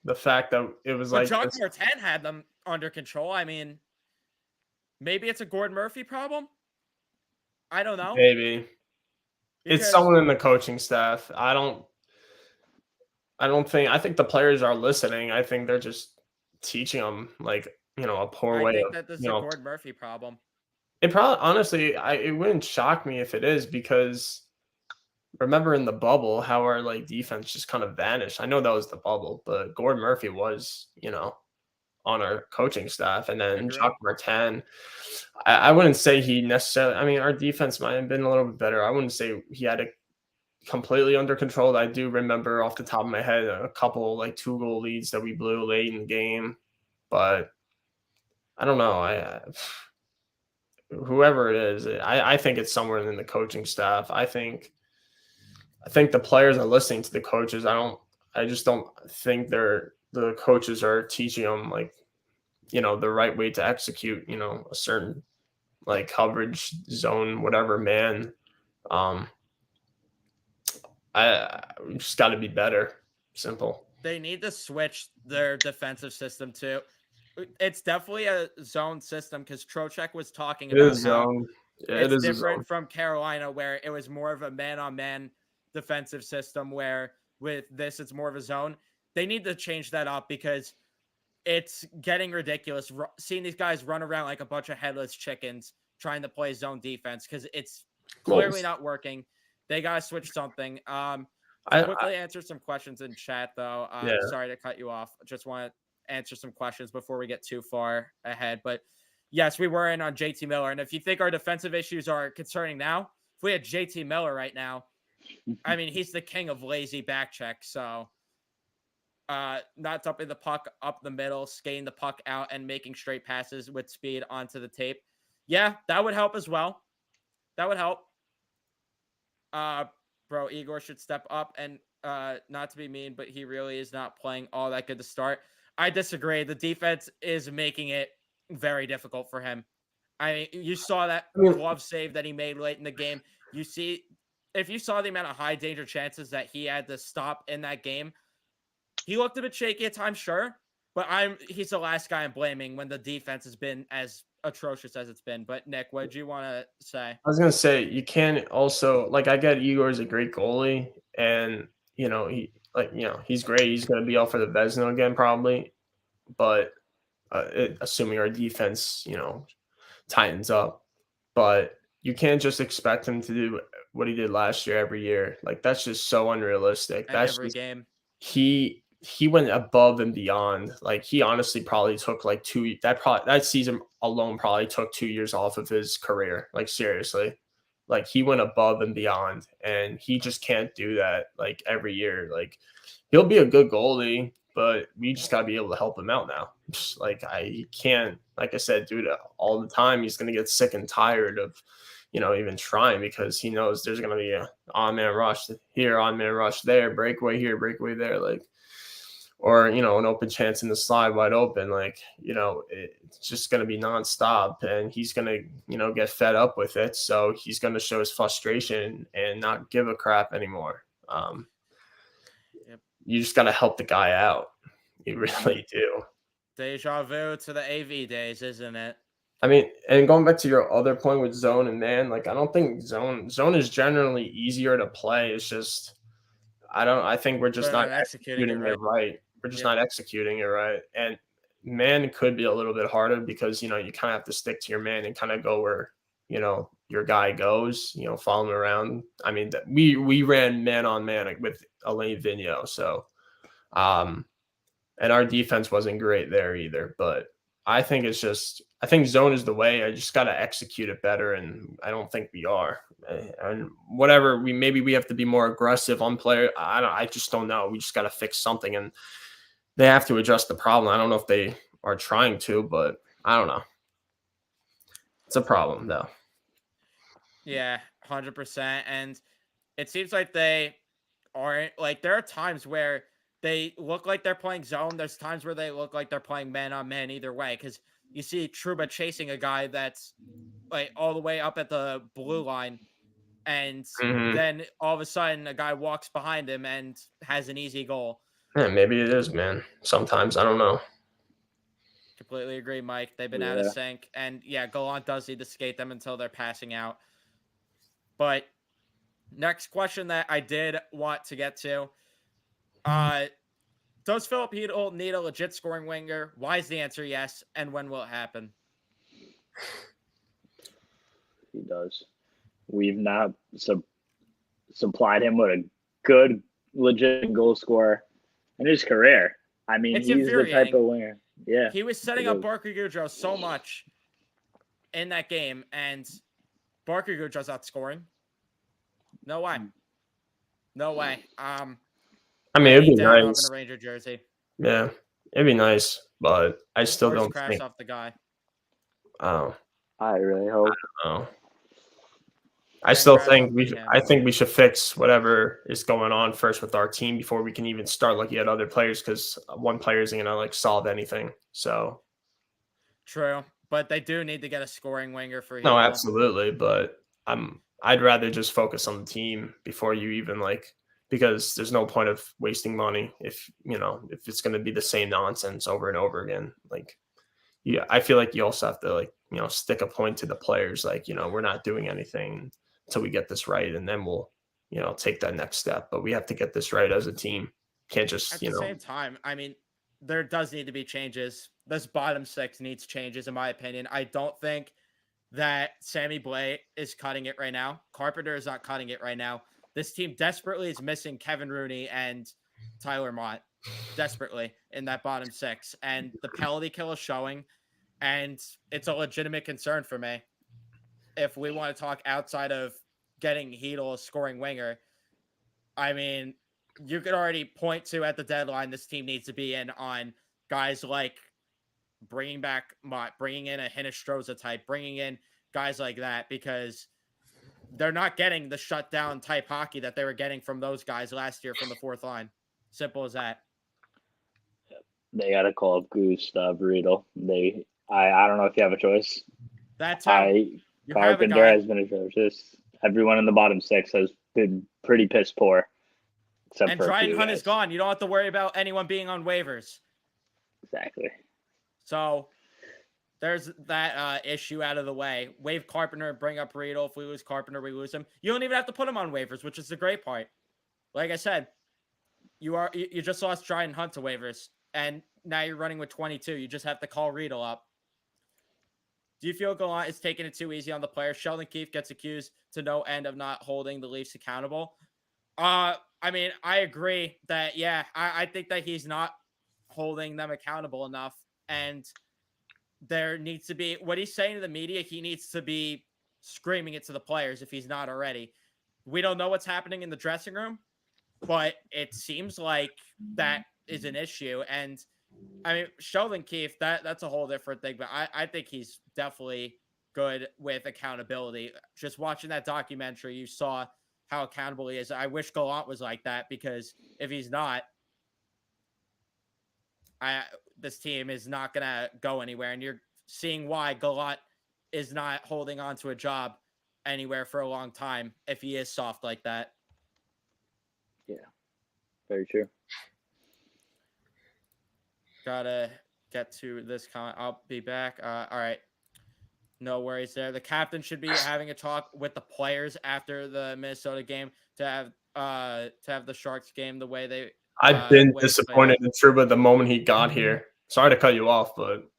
the fact that it was like Jacques Martin had them under control. I mean, maybe it's a Gordon Murphy problem. I don't know. Maybe it's someone in the coaching staff. I think the players are listening. I think they're just teaching them like, a poor way. I think that this is a Gordon Murphy problem. It probably, honestly, it wouldn't shock me if it is, because remember in the bubble how our like defense just kind of vanished. I know that was the bubble, but Gordon Murphy was, on our coaching staff, and then Jacques Martin. I wouldn't say he necessarily. I mean, our defense might have been a little bit better. I wouldn't say he had it completely under control. I do remember off the top of my head a couple like 2-goal leads that we blew late in the game, but I don't know. Whoever it is, I think it's somewhere in the coaching staff. I think the players are listening to the coaches. I just don't think the coaches are teaching them like, the right way to execute, a certain like coverage zone, whatever, man. I just got to be better. Simple. They need to switch their defensive system too. It's definitely a zone system, because Trocheck was talking about how it's different from Carolina, where it was more of a man-on-man defensive system, where with this it's more of a zone. They need to change that up, because it's getting ridiculous seeing these guys run around like a bunch of headless chickens trying to play zone defense, because it's clearly not working. They got to switch something. Quickly answer some questions in chat though. Sorry to cut you off. Just want to answer some questions before we get too far ahead. But yes, we were in on JT Miller. And if you think our defensive issues are concerning now, if we had JT Miller right now, I mean, he's the king of lazy back check. So not dumping the puck up the middle, skating the puck out and making straight passes with speed onto the tape. Yeah, that would help as well. That would help. Bro, Igor should step up, and not to be mean, but he really is not playing all that good to start. I disagree. The defense is making it very difficult for him. I mean, you saw that I mean- glove save that he made late in the game. If you saw the amount of high danger chances that he had to stop in that game, he looked a bit shaky at times, sure, but he's the last guy I'm blaming when the defense has been as atrocious as it's been. But Nick, what did you want to say? I was gonna say you can't also like I get Igor's a great goalie, and he's great. He's gonna be out for the Vezina again probably, but assuming our defense tightens up, but you can't just expect him to do what he did last year every year. Like that's just so unrealistic. And That's every just, game. he went above and beyond. Like he honestly probably took like that season alone probably took 2 years off of his career. Like seriously. Like he went above and beyond, and he just can't do that like every year. Like he'll be a good goalie, but we just gotta be able to help him out now. Just like he can't, like I said, do it all the time. He's gonna get sick and tired of even trying, because he knows there's gonna be a on-man rush here, on-man rush there, breakaway here, breakaway there, like, or an open chance in the slide wide open, like it's just going to be nonstop, and he's going to get fed up with it, so he's going to show his frustration and not give a crap anymore. Yep. You just got to help the guy out. You really do. Deja vu to the AV days, isn't it? I mean, and going back to your other point with zone and man, like I don't think zone is generally easier to play. It's just I think we're just not executing it right. We're just not executing it right. And man could be a little bit harder because, you kind of have to stick to your man and kind of go where, your guy goes, follow him around. I mean, we ran man on man with Alain Vigneault. So, and our defense wasn't great there either, but I think zone is the way. I just got to execute it better, and I don't think we are. And whatever maybe we have to be more aggressive on player. I just don't know. We just got to fix something, and they have to adjust the problem. I don't know if they are trying to, but I don't know. It's a problem though. Yeah, 100%. And it seems like they aren't, like, there are times where they look like they're playing zone. There's times where they look like they're playing man on man either way. Because you see Trouba chasing a guy that's like all the way up at the blue line. And then all of a sudden a guy walks behind him and has an easy goal. Yeah, maybe it is, man. Sometimes, I don't know. Completely agree, Mike. They've been out of sync. And yeah, Gallant does need to skate them until they're passing out. But next question that I did want to get to. Does Filip Chytil need a legit scoring winger? Why is the answer yes? And when will it happen? He does. We've not supplied him with a good, legit goal scorer in his career. I mean, It's he's the type of winger. Yeah. He was setting up Barker Goudreau so much in that game, and Barker Goudreau's not scoring. No way. No way. I mean, it'd be nice. In a Ranger jersey. Yeah, it'd be nice, but I still don't think. Off the guy. Oh, I really hope. I don't know. I still think I think we should fix whatever is going on first with our team before we can even start looking at other players, because one player isn't gonna solve anything. So true, but they do need to get a scoring winger for. No, absolutely, but I'd rather just focus on the team before you even because there's no point of wasting money if it's going to be the same nonsense over and over again. I feel like you also have to stick a point to the players. We're not doing anything until we get this right, and then we'll take that next step. But we have to get this right as a team. Can't just at the same time. I mean, there does need to be changes. This bottom six needs changes, in my opinion. I don't think that Sammy Blais is cutting it right now. Carpenter is not cutting it right now. This team desperately is missing Kevin Rooney and Tyler Mott desperately in that bottom six. And the penalty kill is showing, and it's a legitimate concern for me. If we want to talk outside of getting Chytil a scoring winger, I mean, you could already point to at the deadline, this team needs to be in on guys like bringing back Mott, bringing in a Hinostroza type, bringing in guys like that, because they're not getting the shutdown type hockey that they were getting from those guys last year from the fourth line. Simple as that. They got to call up Gustav Riedel. I don't know if you have a choice. That's how you have a Carpenter guy. has been atrocious. Everyone in the bottom 6 has been pretty piss poor. Except And for a Dryden few Hunt guys. is gone. You don't have to worry about anyone being on waivers. Exactly. So there's that issue out of the way. Waive Carpenter and bring up Riedel. If we lose Carpenter, we lose him. You don't even have to put him on waivers, which is the great part. Like I said, you just lost Dryden Hunt to waivers, and now you're running with 22. You just have to call Riedel up. Do you feel Gallant is taking it too easy on the player? Sheldon Keefe gets accused to no end of not holding the Leafs accountable. I mean, I agree that, yeah, I think that he's not holding them accountable enough. And there needs to be, what he's saying to the media, he needs to be screaming it to the players if he's not already. We don't know what's happening in the dressing room, but it seems like that is an issue. And I mean, Sheldon Keefe, that's a whole different thing, but I think he's definitely good with accountability. Just watching that documentary, you saw how accountable he is. I wish Gallant was like that, because if he's not, this team is not going to go anywhere. And you're seeing why Gallant is not holding on to a job anywhere for a long time if he is soft like that. Yeah, very true. Gotta get to this comment. I'll be back. All right. No worries there. The captain should be having a talk with the players after the Minnesota game to have the Sharks game the way they. I've been way disappointed in Trouba the moment he got here. Sorry to cut you off, but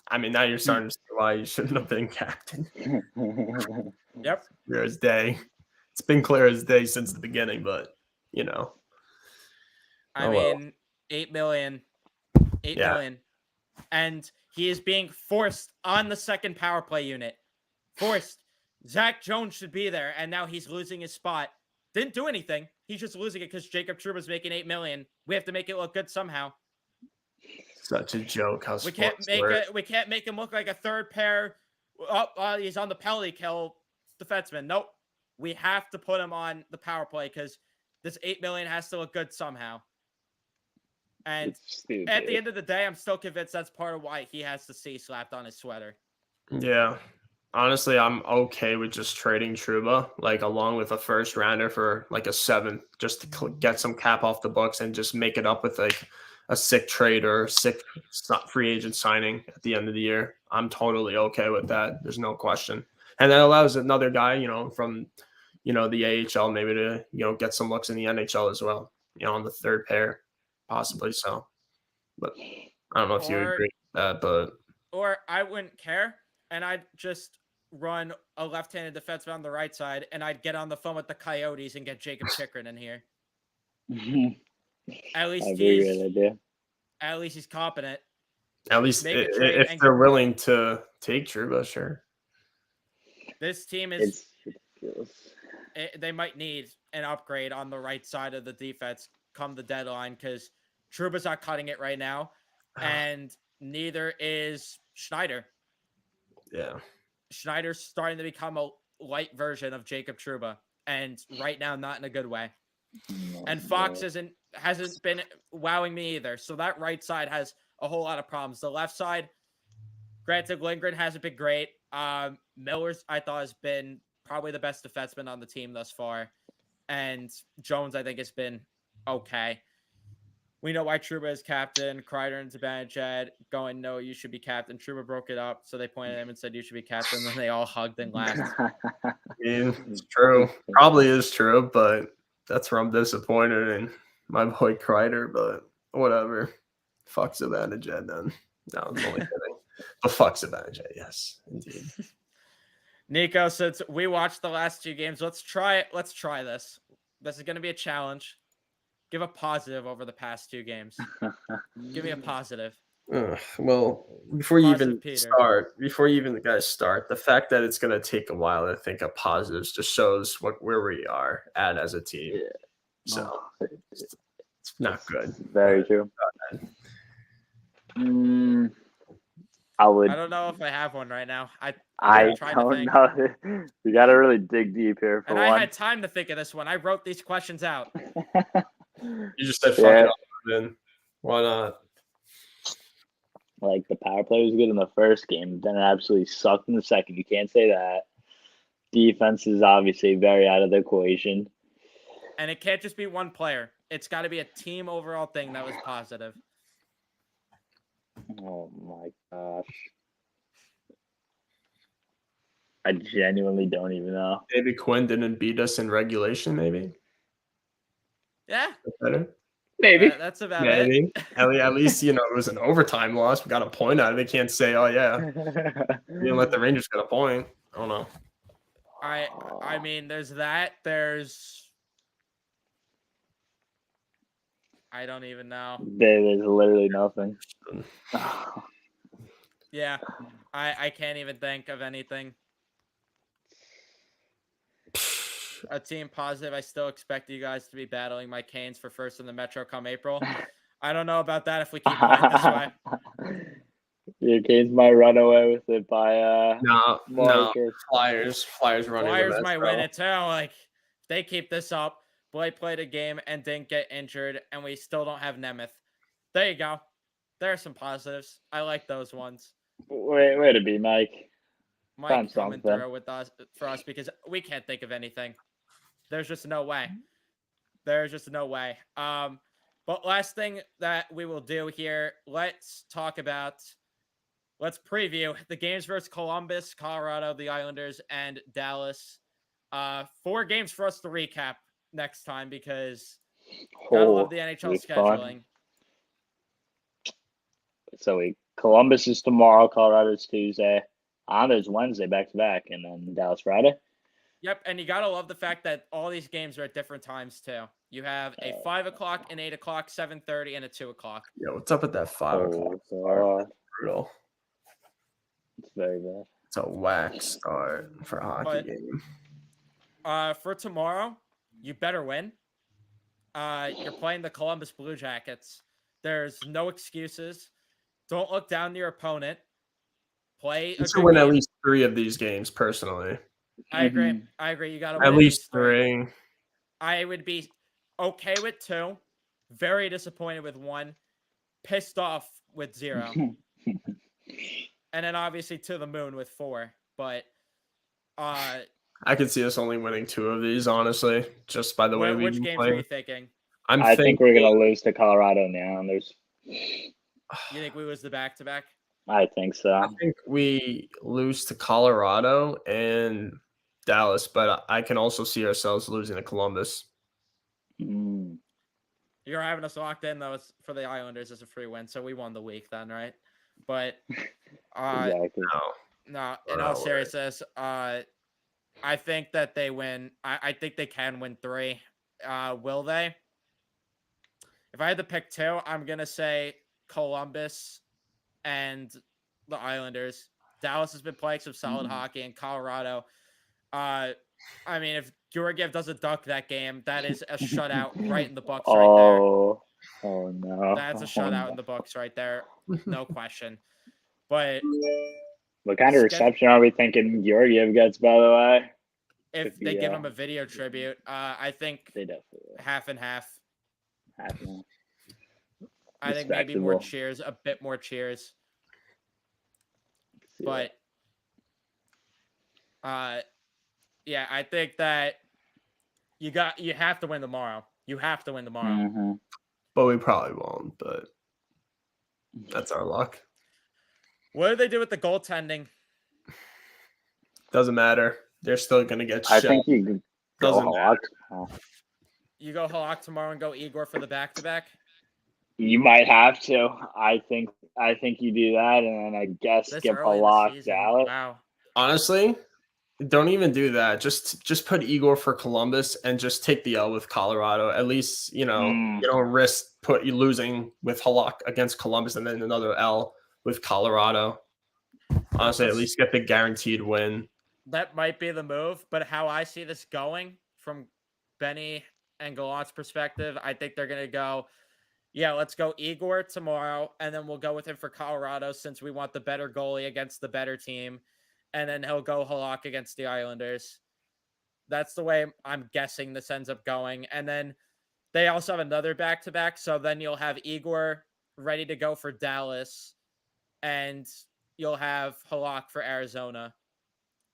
I mean, now you're starting to see why you shouldn't have been captain. Yep. Clear as day. It's been clear as day since the beginning, but you know. I mean, 8 million. 8 million. And he is being forced on the second power play unit. Forced. Zach Jones should be there, and now he's losing his spot. Didn't do anything. He's just losing it because Jacob Trouba's making 8 million. We have to make it look good somehow. Such a joke. How we can't make him look like a third pair. He's on the penalty kill defenseman. Nope. We have to put him on the power play because this 8 million has to look good somehow. And at the end of the day, I'm still convinced that's part of why he has the C slapped on his sweater. Yeah. Honestly, I'm okay with just trading Trouba, like along with a first rounder for like a 7th, just to get some cap off the books and just make it up with like a sick trade or a sick free agent signing at the end of the year. I'm totally okay with that. There's no question. And that allows another guy, from, the AHL maybe to, get some looks in the NHL as well, on the third pair, possibly so. But I don't know if you agree with that, but. Or I wouldn't care, and I'd just run a left-handed defenseman on the right side, and I'd get on the phone with the Coyotes and get Jacob Chychrun in here. At least he's competent. At least if they're willing to take Trouba, sure. This team is ridiculous. They might need an upgrade on the right side of the defense come the deadline because Trouba's not cutting it right now, and neither is Schneider. Yeah. Schneider's starting to become a light version of Jacob Trouba, and right now not in a good way. And Fox hasn't been wowing me either. So that right side has a whole lot of problems. The left side, granted, Lindgren hasn't been great. Miller's, I thought, has been probably the best defenseman on the team thus far. And Jones, I think, has been okay. We know why Trouba is captain. Kreider and Zibanejad going, no, you should be captain. Trouba broke it up, so they pointed at him and said, you should be captain. Then they all hugged and laughed. I mean, it's true. Probably is true, but that's where I'm disappointed in my boy Kreider, but whatever. Fuck Zibanejad then. No, I'm only kidding. But fuck Zibanejad, yes, indeed. Nico, since we watched the last 2 games, let's try it. Let's try this. This is going to be a challenge. Give a positive over the past 2 games. Give me a positive. Well, before you even start, the fact that it's going to take a while to think of positives just shows where we are at as a team. Yeah. So it's not good. Very true. I don't know if I have one right now. I don't know. We got to really dig deep here. And I had time to think of this one. I wrote these questions out. You just said fuck it up, then why not? Like, the power play was good in the first game, then it absolutely sucked in the second. You can't say that. Defense is obviously very out of the equation. And it can't just be one player. It's got to be a team overall thing that was positive. Oh my gosh. I genuinely don't even know. Maybe Quinn didn't beat us in regulation. Maybe Yeah, that's better. Maybe. that's about Maybe it. at least it was an overtime loss. We got a point out of it. They can't say, "Oh yeah, you didn't let the Rangers get a point." I don't know. I mean, there's that. There's I don't even know. There's literally nothing. Yeah, I can't even think of anything. A team positive. I still expect you guys to be battling my Canes for first in the Metro come April. I don't know about that if we keep playing this way. Your Canes might run away with it by No, March or Flyers running. Flyers might win it too. Like if they keep this up, Blake played a game and didn't get injured, and we still don't have Nemeth. There you go. There are some positives. I like those ones. Way to be, Mike. Mike Find coming something. through with us for us because we can't think of anything. There's just no way. There's just no way. But last thing that we will do here, let's preview the games versus Columbus, Colorado, the Islanders, and Dallas. 4 games for us to recap next time because gotta love the NHL be scheduling. fun. So Columbus is tomorrow, Colorado's Tuesday, Islanders Wednesday back to back, and then Dallas Friday. Yep, and you gotta love the fact that all these games are at different times too. You have a 5 o'clock, an 8 o'clock, 7:30, and a 2 o'clock. Yeah, what's up with that 5 o'clock? God. Brutal. It's very bad. It's a whack start for a hockey game. For tomorrow, you better win. You're playing the Columbus Blue Jackets. There's no excuses. Don't look down to your opponent. Play a You should good win at game. least 3 of these games, personally. I agree. Mhm. I agree. You got to win At least 3. I would be okay with 2, very disappointed with 1, pissed off with 0, and then obviously to the moon with 4. But I could see us only winning 2 of these, honestly, just by the way we've which been games playing. are you thinking? I think we're gonna lose to Colorado and the Islanders. You think we lose the back-to-back? I think so. I think we lose to Colorado and Dallas, but I can also see ourselves losing to Columbus. Mm. You're having us locked in though. It's for the Islanders as a free win, so we won the week then, right? But Exactly. no. In all seriousness, I think that they win. I think they can win 3. Will they? If I had to pick 2, I'm gonna say Columbus and the Islanders. Dallas has been playing some solid hockey, and Colorado. I mean, if Georgiev doesn't duck that game, that is a shutout right in the books right there. Oh no. That's a shutout in the books right there, no question. But what kind of reception are we thinking Georgiev gets, by the way? If they give him a video tribute, I think they definitely will. half and half. Half and half. I think maybe more cheers, a bit more cheers. But yeah, I think that you have to win tomorrow. You have to win tomorrow. Mm-hmm. But we probably won't, but that's our luck. What do they do with the goaltending? Doesn't matter. They're still going to get I shut. think you go Halak. You go Halak tomorrow and go Igor for the back-to-back? You might have to. I think you do that, and then I guess This get early in the Halak season, Dallas. wow. Honestly, don't even do that. Just put Igor for Columbus and just take the L with Colorado. At least, you don't risk you losing with Halak against Columbus and then another L with Colorado. Honestly, at least get the guaranteed win. That might be the move, but how I see this going from Benny and Gallant's perspective, I think they're going to go, yeah, let's go Igor tomorrow, and then we'll go with him for Colorado since we want the better goalie against the better team, and then he'll go Halak against the Islanders. That's the way I'm guessing this ends up going. And then they also have another back-to-back, so then you'll have Igor ready to go for Dallas, and you'll have Halak for Arizona.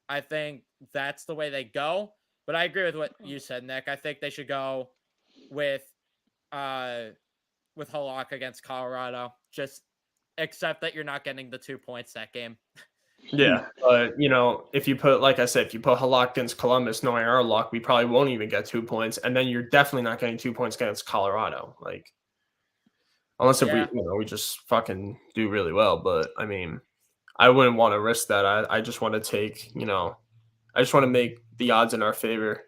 I think that's the way they go. But I agree with what you said, Nick. I think they should go with Halak against Colorado. Just accept that you're not getting the 2 points that game. Yeah, but if you put, like I said, if you put Halak against Columbus, knowing our luck, we probably won't even get 2 points, and then you're definitely not getting 2 points against Colorado. Like, unless if Yeah. we just fucking do really well. But I mean, I wouldn't want to risk that. I just want to take, I just want to make the odds in our favor,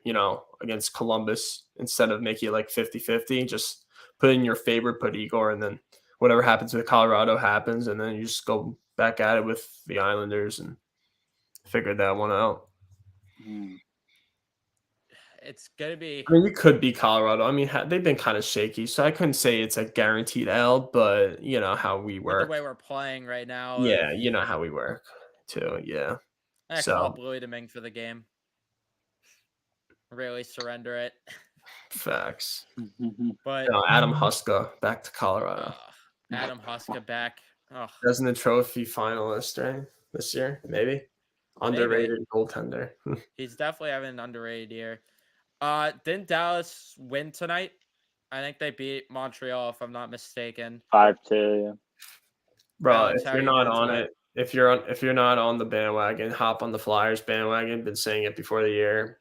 against Columbus instead of making it like 50-50. Just put in your favor, put Igor, and then whatever happens with Colorado happens, and then you just go back at it with the Islanders and figure that one out. It's going to be... I mean, it could be Colorado. I mean, they've been kind of shaky, so I couldn't say it's a guaranteed L, but you know how we work. With the way we're playing right now. Yeah, you know how we work too, yeah. I call Bluey to Ming for the game. Really surrender it. Facts. But Adam Huska back to Colorado. Adam Huska back. Doesn't the trophy finalist, right? This year, maybe. Underrated goaltender. He's definitely having an underrated year. Didn't Dallas win tonight? I think they beat Montreal, if I'm not mistaken. 5-2. Yeah. Bro, Alex, if you're not on it, if you're not on the bandwagon, hop on the Flyers bandwagon. Been saying it before the year.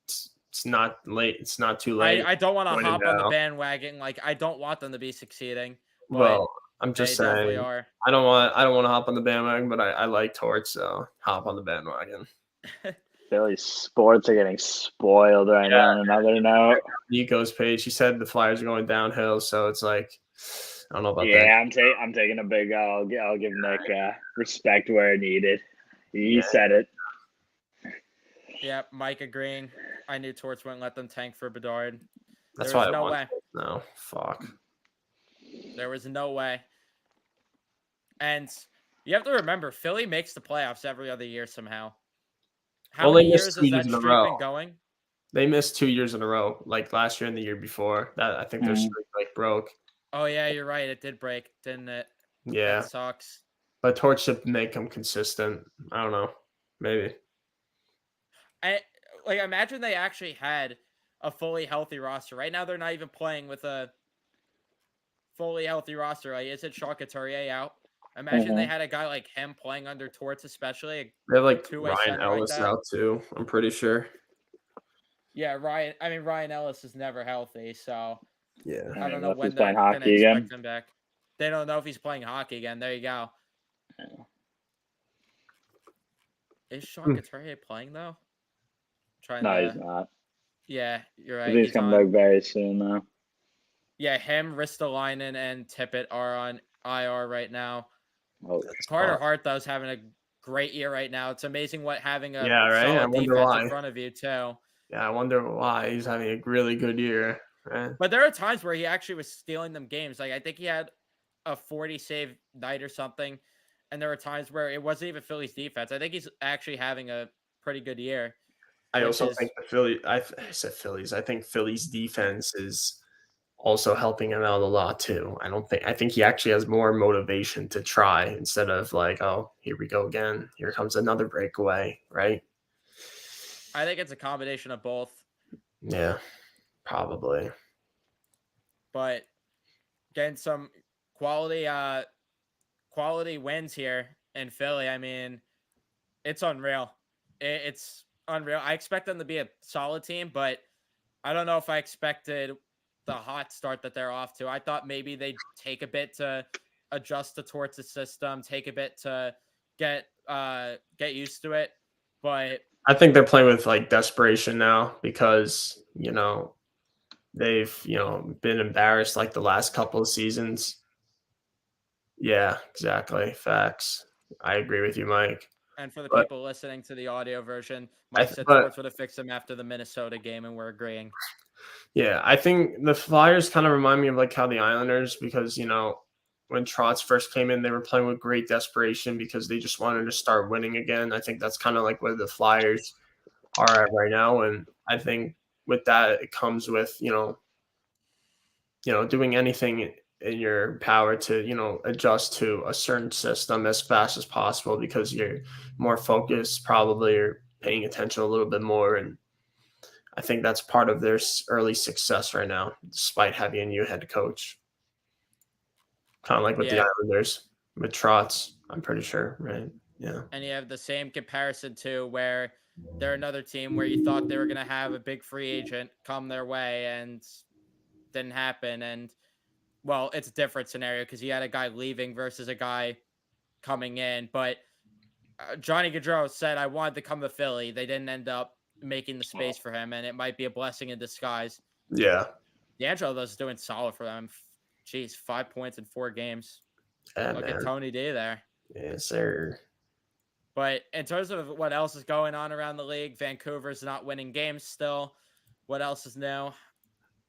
It's not late. It's not too late. I don't want to hop on the bandwagon. Like, I don't want them to be succeeding. Well, I'm just saying. Are. I don't want to hop on the bandwagon, but I like Torts, so hop on the bandwagon. Philly sports are getting spoiled right now. On another note, Nico's page, he said the Flyers are going downhill, so it's like, I don't know about that. Yeah, I'm taking a big. I'll give Nick respect where needed. He said it. Yeah, Mike agreeing. I knew Torts wouldn't let them tank for Bedard. That's why no way. No, fuck. There was no way. And you have to remember, Philly makes the playoffs every other year somehow. How many years has that streak been going? They missed 2 years in a row, like last year and the year before. That I think their streak broke. Oh yeah, you're right. It did break, didn't it? Yeah, it sucks. But Torch should make them consistent. I don't know, maybe. Imagine they actually had a fully healthy roster. Right now, they're not even playing with a fully healthy roster. Like, is it Sean Couturier out? Imagine they had a guy like him playing under Torts, especially. They have like Ryan Ellis out too. I'm pretty sure. Yeah, Ryan Ellis is never healthy, so yeah. I don't know when he's they're playing going to hockey expect again. him back. They don't know if he's playing hockey again. There you go. Yeah. Is Sean Couturier playing though? He's not. Yeah, you're right. He's coming back very soon though. Yeah, him, Ristolainen, and Tippett are on IR right now. Oh, Carter Hart though is having a great year right now. It's amazing what having a solid defense in front of you too. Yeah, I wonder why he's having a really good year. Right? But there are times where he actually was stealing them games. Like I think he had a 40 save night or something, and there were times where it wasn't even Philly's defense. I think he's actually having a pretty good year. I also think I said Phillies. I think Philly's defense is also helping him out a lot too. I think he actually has more motivation to try instead of like, oh, here we go again. Here comes another breakaway, right? I think it's a combination of both. Yeah, probably. But getting some quality wins here in Philly. I mean, it's unreal. It's unreal. I expect them to be a solid team, but I don't know if I expected the hot start that they're off to. I thought maybe they'd take a bit to adjust to Torts' system, take a bit to get used to it. But I think they're playing with like desperation now because, they've, been embarrassed like the last couple of seasons. Yeah, exactly. Facts. I agree with you, Mike. And for the people listening to the audio version, Mike said Torts would have fixed him after the Minnesota game, and we're agreeing. Yeah, I think the Flyers kind of remind me of like how the Islanders, because, when Trotz first came in, they were playing with great desperation because they just wanted to start winning again. I think that's kind of like where the Flyers are at right now. And I think with that, it comes with, doing anything in your power to, adjust to a certain system as fast as possible because you're more focused, probably, or paying attention a little bit more. And I think that's part of their early success right now, despite having a new head coach. Kind of like with the Islanders, with Trotz, I'm pretty sure, right? Yeah. And you have the same comparison too, where they're another team where you thought they were going to have a big free agent come their way and didn't happen. And well, it's a different scenario because you had a guy leaving versus a guy coming in. But Johnny Gaudreau said, I wanted to come to Philly. They didn't end up making the space for him, and it might be a blessing in disguise. Yeah. D'Angelo is doing solid for them. Jeez, 5 points in 4 games. Yeah, Look man. at Tony D there. Yes, sir. But in terms of what else is going on around the league, Vancouver's not winning games still. What else is new?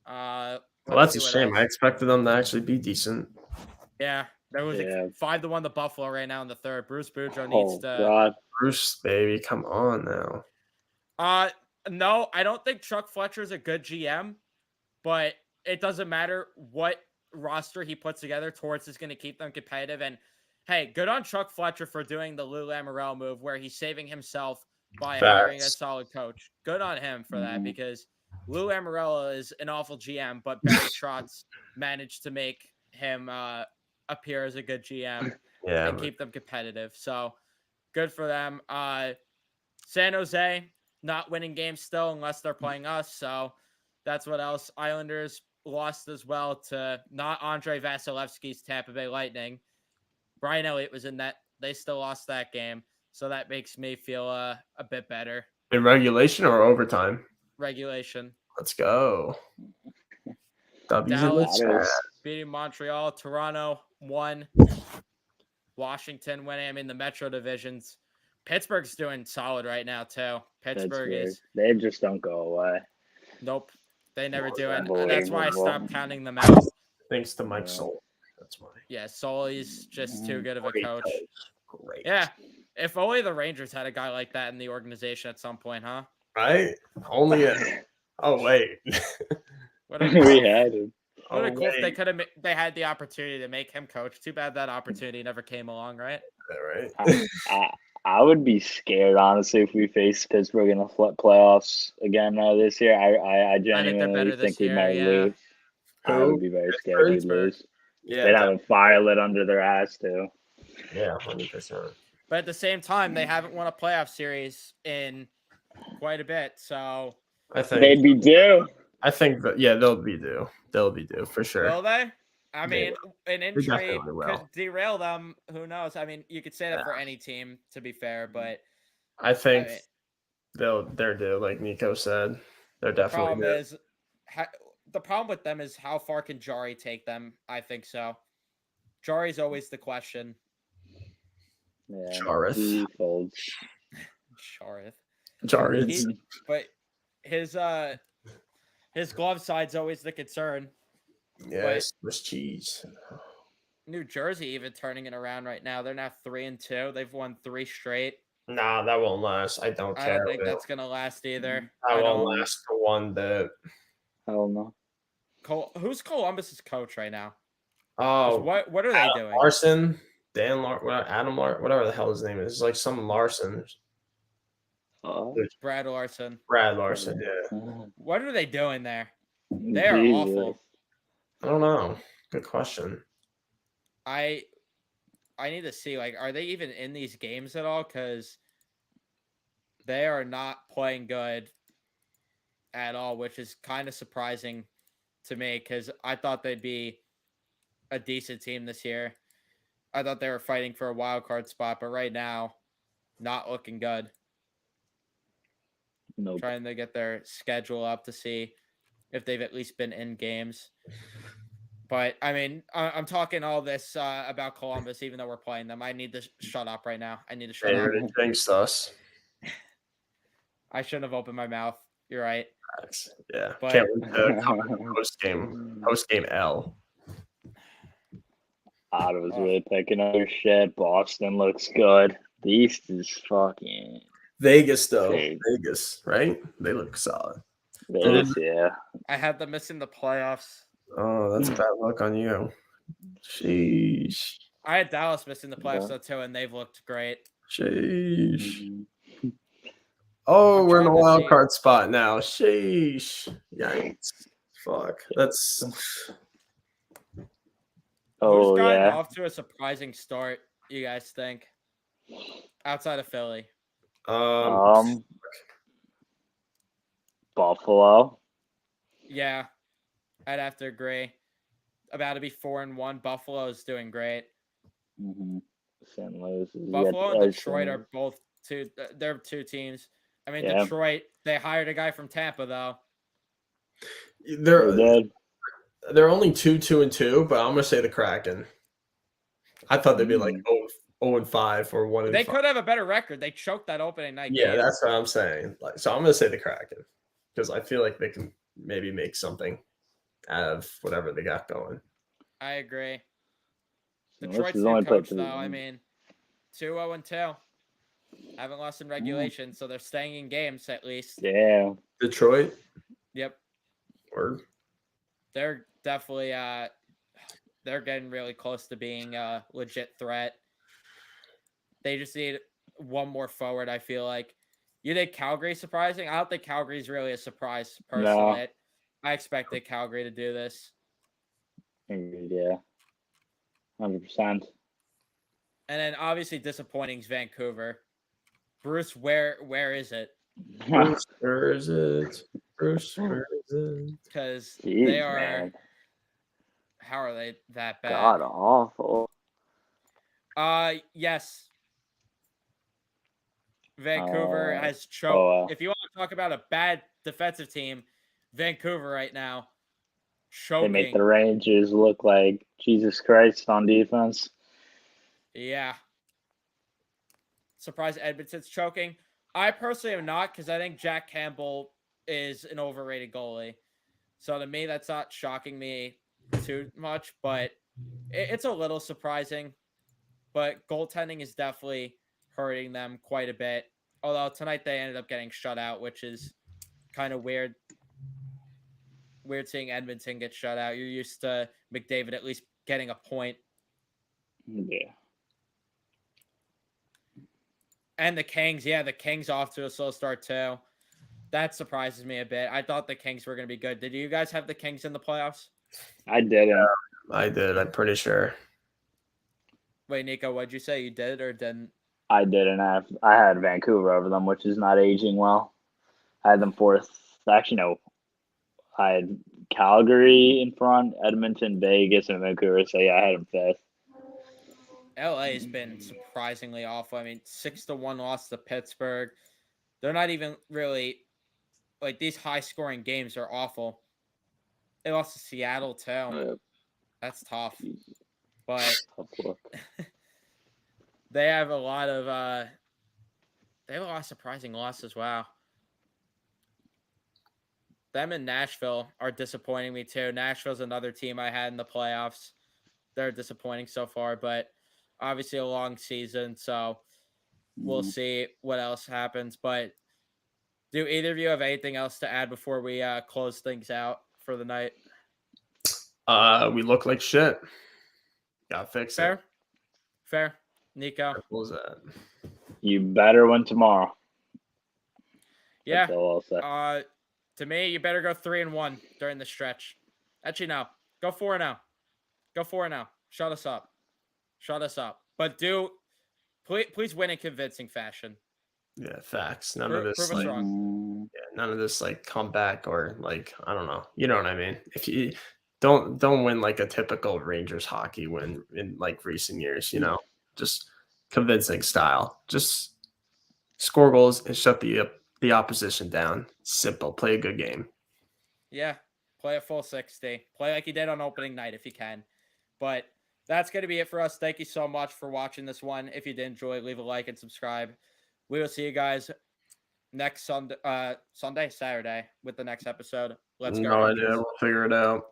Well, that's a shame. I expected them to actually be decent. Yeah, there was 5-1 to Buffalo right now in the third. Bruce Boudreau needs to. God. Bruce, baby, come on now. No, I don't think Chuck Fletcher's a good GM, but it doesn't matter what roster he puts together. Torts is going to keep them competitive. And hey, good on Chuck Fletcher for doing the Lou Lamoriello move where he's saving himself by hiring a solid coach. Good on him for that because Lou Lamoriello is an awful GM, but Barry Trotz managed to make him appear as a good GM and keep them competitive. So good for them. San Jose not winning games still unless they're playing us. So that's what else. Islanders lost as well to not Andre Vasilevsky's Tampa Bay Lightning. Brian Elliott was in that. They still lost that game. So that makes me feel a bit better. In regulation or overtime? Regulation. Let's go. Dallas beating Montreal. Toronto won. Washington winning. I mean, the Metro divisions. Pittsburgh's doing solid right now, too. Pittsburgh is. They just don't go away. Nope. They never do. And that's why I stopped counting them out. Thanks to Mike Sully. That's why. Yeah, Sully's just too good of a coach. Great. Yeah. If only the Rangers had a guy like that in the organization at some point, huh? Right? Only Oh, wait. We had him. What a cool if they could have. They had the opportunity to make him coach. Too bad that opportunity never came along, right? Right. I would be scared, honestly, if we face Pittsburgh in the playoffs again this year. I genuinely think we might lose. I would be very scared we'd lose. Yeah, they'd have a fire lit under their ass, too. Yeah, 100%. But at the same time, they haven't won a playoff series in quite a bit. So I think they'd be due. I think that they'll be due. They'll be due for sure. Will they? I mean, an injury could derail them. Who knows? I mean, you could say that for any team, to be fair, but I think they're due. Like Nico said, they're definitely due. The problem with them is how far can Jari take them? I think so. Jari's always the question. Yeah, Jareth. But his glove side's always the concern. Yes, Swiss cheese. New Jersey even turning it around right now. They're now 3-2. They've won 3 straight. Nah, that won't last. I don't care. I don't think that's gonna last either. That won't last for one bit. Hell no. Who's Columbus's coach right now? Oh, what are they doing? Larson, Adam Larson, whatever the hell his name is. It's like some Larson. Brad Larson. Yeah. What are they doing there? They are awful. I don't know. Good question. I need to see, like, are they even in these games at all? Because they are not playing good at all, which is kind of surprising to me because I thought they'd be a decent team this year. I thought they were fighting for a wild card spot, but right now, not looking good. Nope. Trying to get their schedule up to see if they've at least been in games. But, I mean, I'm talking all this about Columbus, even though we're playing them. I need to shut up right now. I need to shut up. Jinxed us. I shouldn't have opened my mouth. You're right. Yeah. But, can't wait to post game L. Ottawa's really picking up their shit. Boston looks good. The East is fucking... Vegas, though. Vegas, right? They look solid. Vegas, yeah. I had them missing the playoffs. Oh, that's a bad luck on you. Sheesh. I had Dallas missing the playoffs Yeah. though too, and they've looked great. Sheesh. Mhm. Oh, I'm we're in the trying to wild see- card spot now. Sheesh. Yikes. Fuck. That's Who's Oh gotten yeah. off to a surprising start, you guys think? Outside of Philly. um Buffalo. Yeah, I'd have to agree. About to be 4-1. Buffalo is doing great. Mm-hmm. St. Louis. Buffalo and Detroit are both two. They're two teams. I mean, Yeah. Detroit. They hired a guy from Tampa though. They they're did. they're only 2-2-2, but I'm gonna say the Kraken. I thought they'd be like 0-5 or 1-5. They could have a better record. They choked that opening night Yeah, game. that's what I'm saying. Like, so I'm gonna say the Kraken because I feel like they can maybe make something out of whatever they got going. I agree. This Detroit's is new only played coach though. 3 I games. mean, 2-0-2. Haven't lost in regulation, so they're staying in games at least. Yeah. Detroit, Yep, or they're definitely they're getting really close to being a legit threat. They just need one more forward. I feel like. You think Calgary surprising? I don't think Calgary's really a surprise personally. No. I expected Calgary to do this. Agreed, yeah. 100%. And then obviously disappointing is Vancouver. Bruce, where is it? Bruce, where is it? Bruce, where is it? Because Jeez, they are. man. How are they that bad? God awful. Yes. Vancouver has choked. wow. If you want to talk about a bad defensive team, Vancouver right now They choking. make the Rangers look like Jesus Christ on defense. Yeah. Surprised Edmonton's choking. I personally am not because I think Jack Campbell is an overrated goalie. So to me, that's not shocking me too much, but it's a little surprising. But goaltending is definitely hurting them quite a bit. Although tonight they ended up getting shut out, which is kind of weird. Weird seeing Edmonton get shut out. You're used to McDavid at least getting a point. Yeah. And the Kings, yeah, the Kings off to a slow start too. That surprises me a bit. I thought the Kings were going to be good. Did you guys have the Kings in the playoffs? I didn't. I did. I'm pretty sure. Wait, Nico, what'd you say? You did or didn't? I didn't have. I had Vancouver over them, which is not aging well. I had them fourth. Actually, no. I had Calgary in front, Edmonton, Vegas, and Vancouver. So yeah, I had them fifth. LA has been surprisingly awful. I mean, 6-1 loss to Pittsburgh. They're not even really like these high scoring games are awful. They lost to Seattle too. That's tough. But Tough look. they have a lot of surprising losses. Wow. Them and Nashville are disappointing me too. Nashville's another team I had in the playoffs. They're disappointing so far, but obviously a long season, so we'll see what else happens. But do either of you have anything else to add before we close things out for the night? We look like shit. Gotta fix it. Fair. Nico? What was that? You better win tomorrow. Yeah. That's all I'll say. To me, you better go 3-1 during the stretch. Actually, no. Go 4-0. Go 4-0. Shut us up. But please win in convincing fashion. Yeah, facts. None of this Prove us like wrong. none of this like comeback or like I don't know. You know what I mean? If you don't win like a typical Rangers hockey win in like recent years, you know, just convincing style. Just score goals and shut the opposition down. Simple. Play a good game. Yeah. Play a full 60. Play like you did on opening night if you can. But that's going to be it for us. Thank you so much for watching this one. If you did enjoy, leave a like and subscribe. We will see you guys next Saturday with the next episode. Let's go. No idea. We'll figure it out.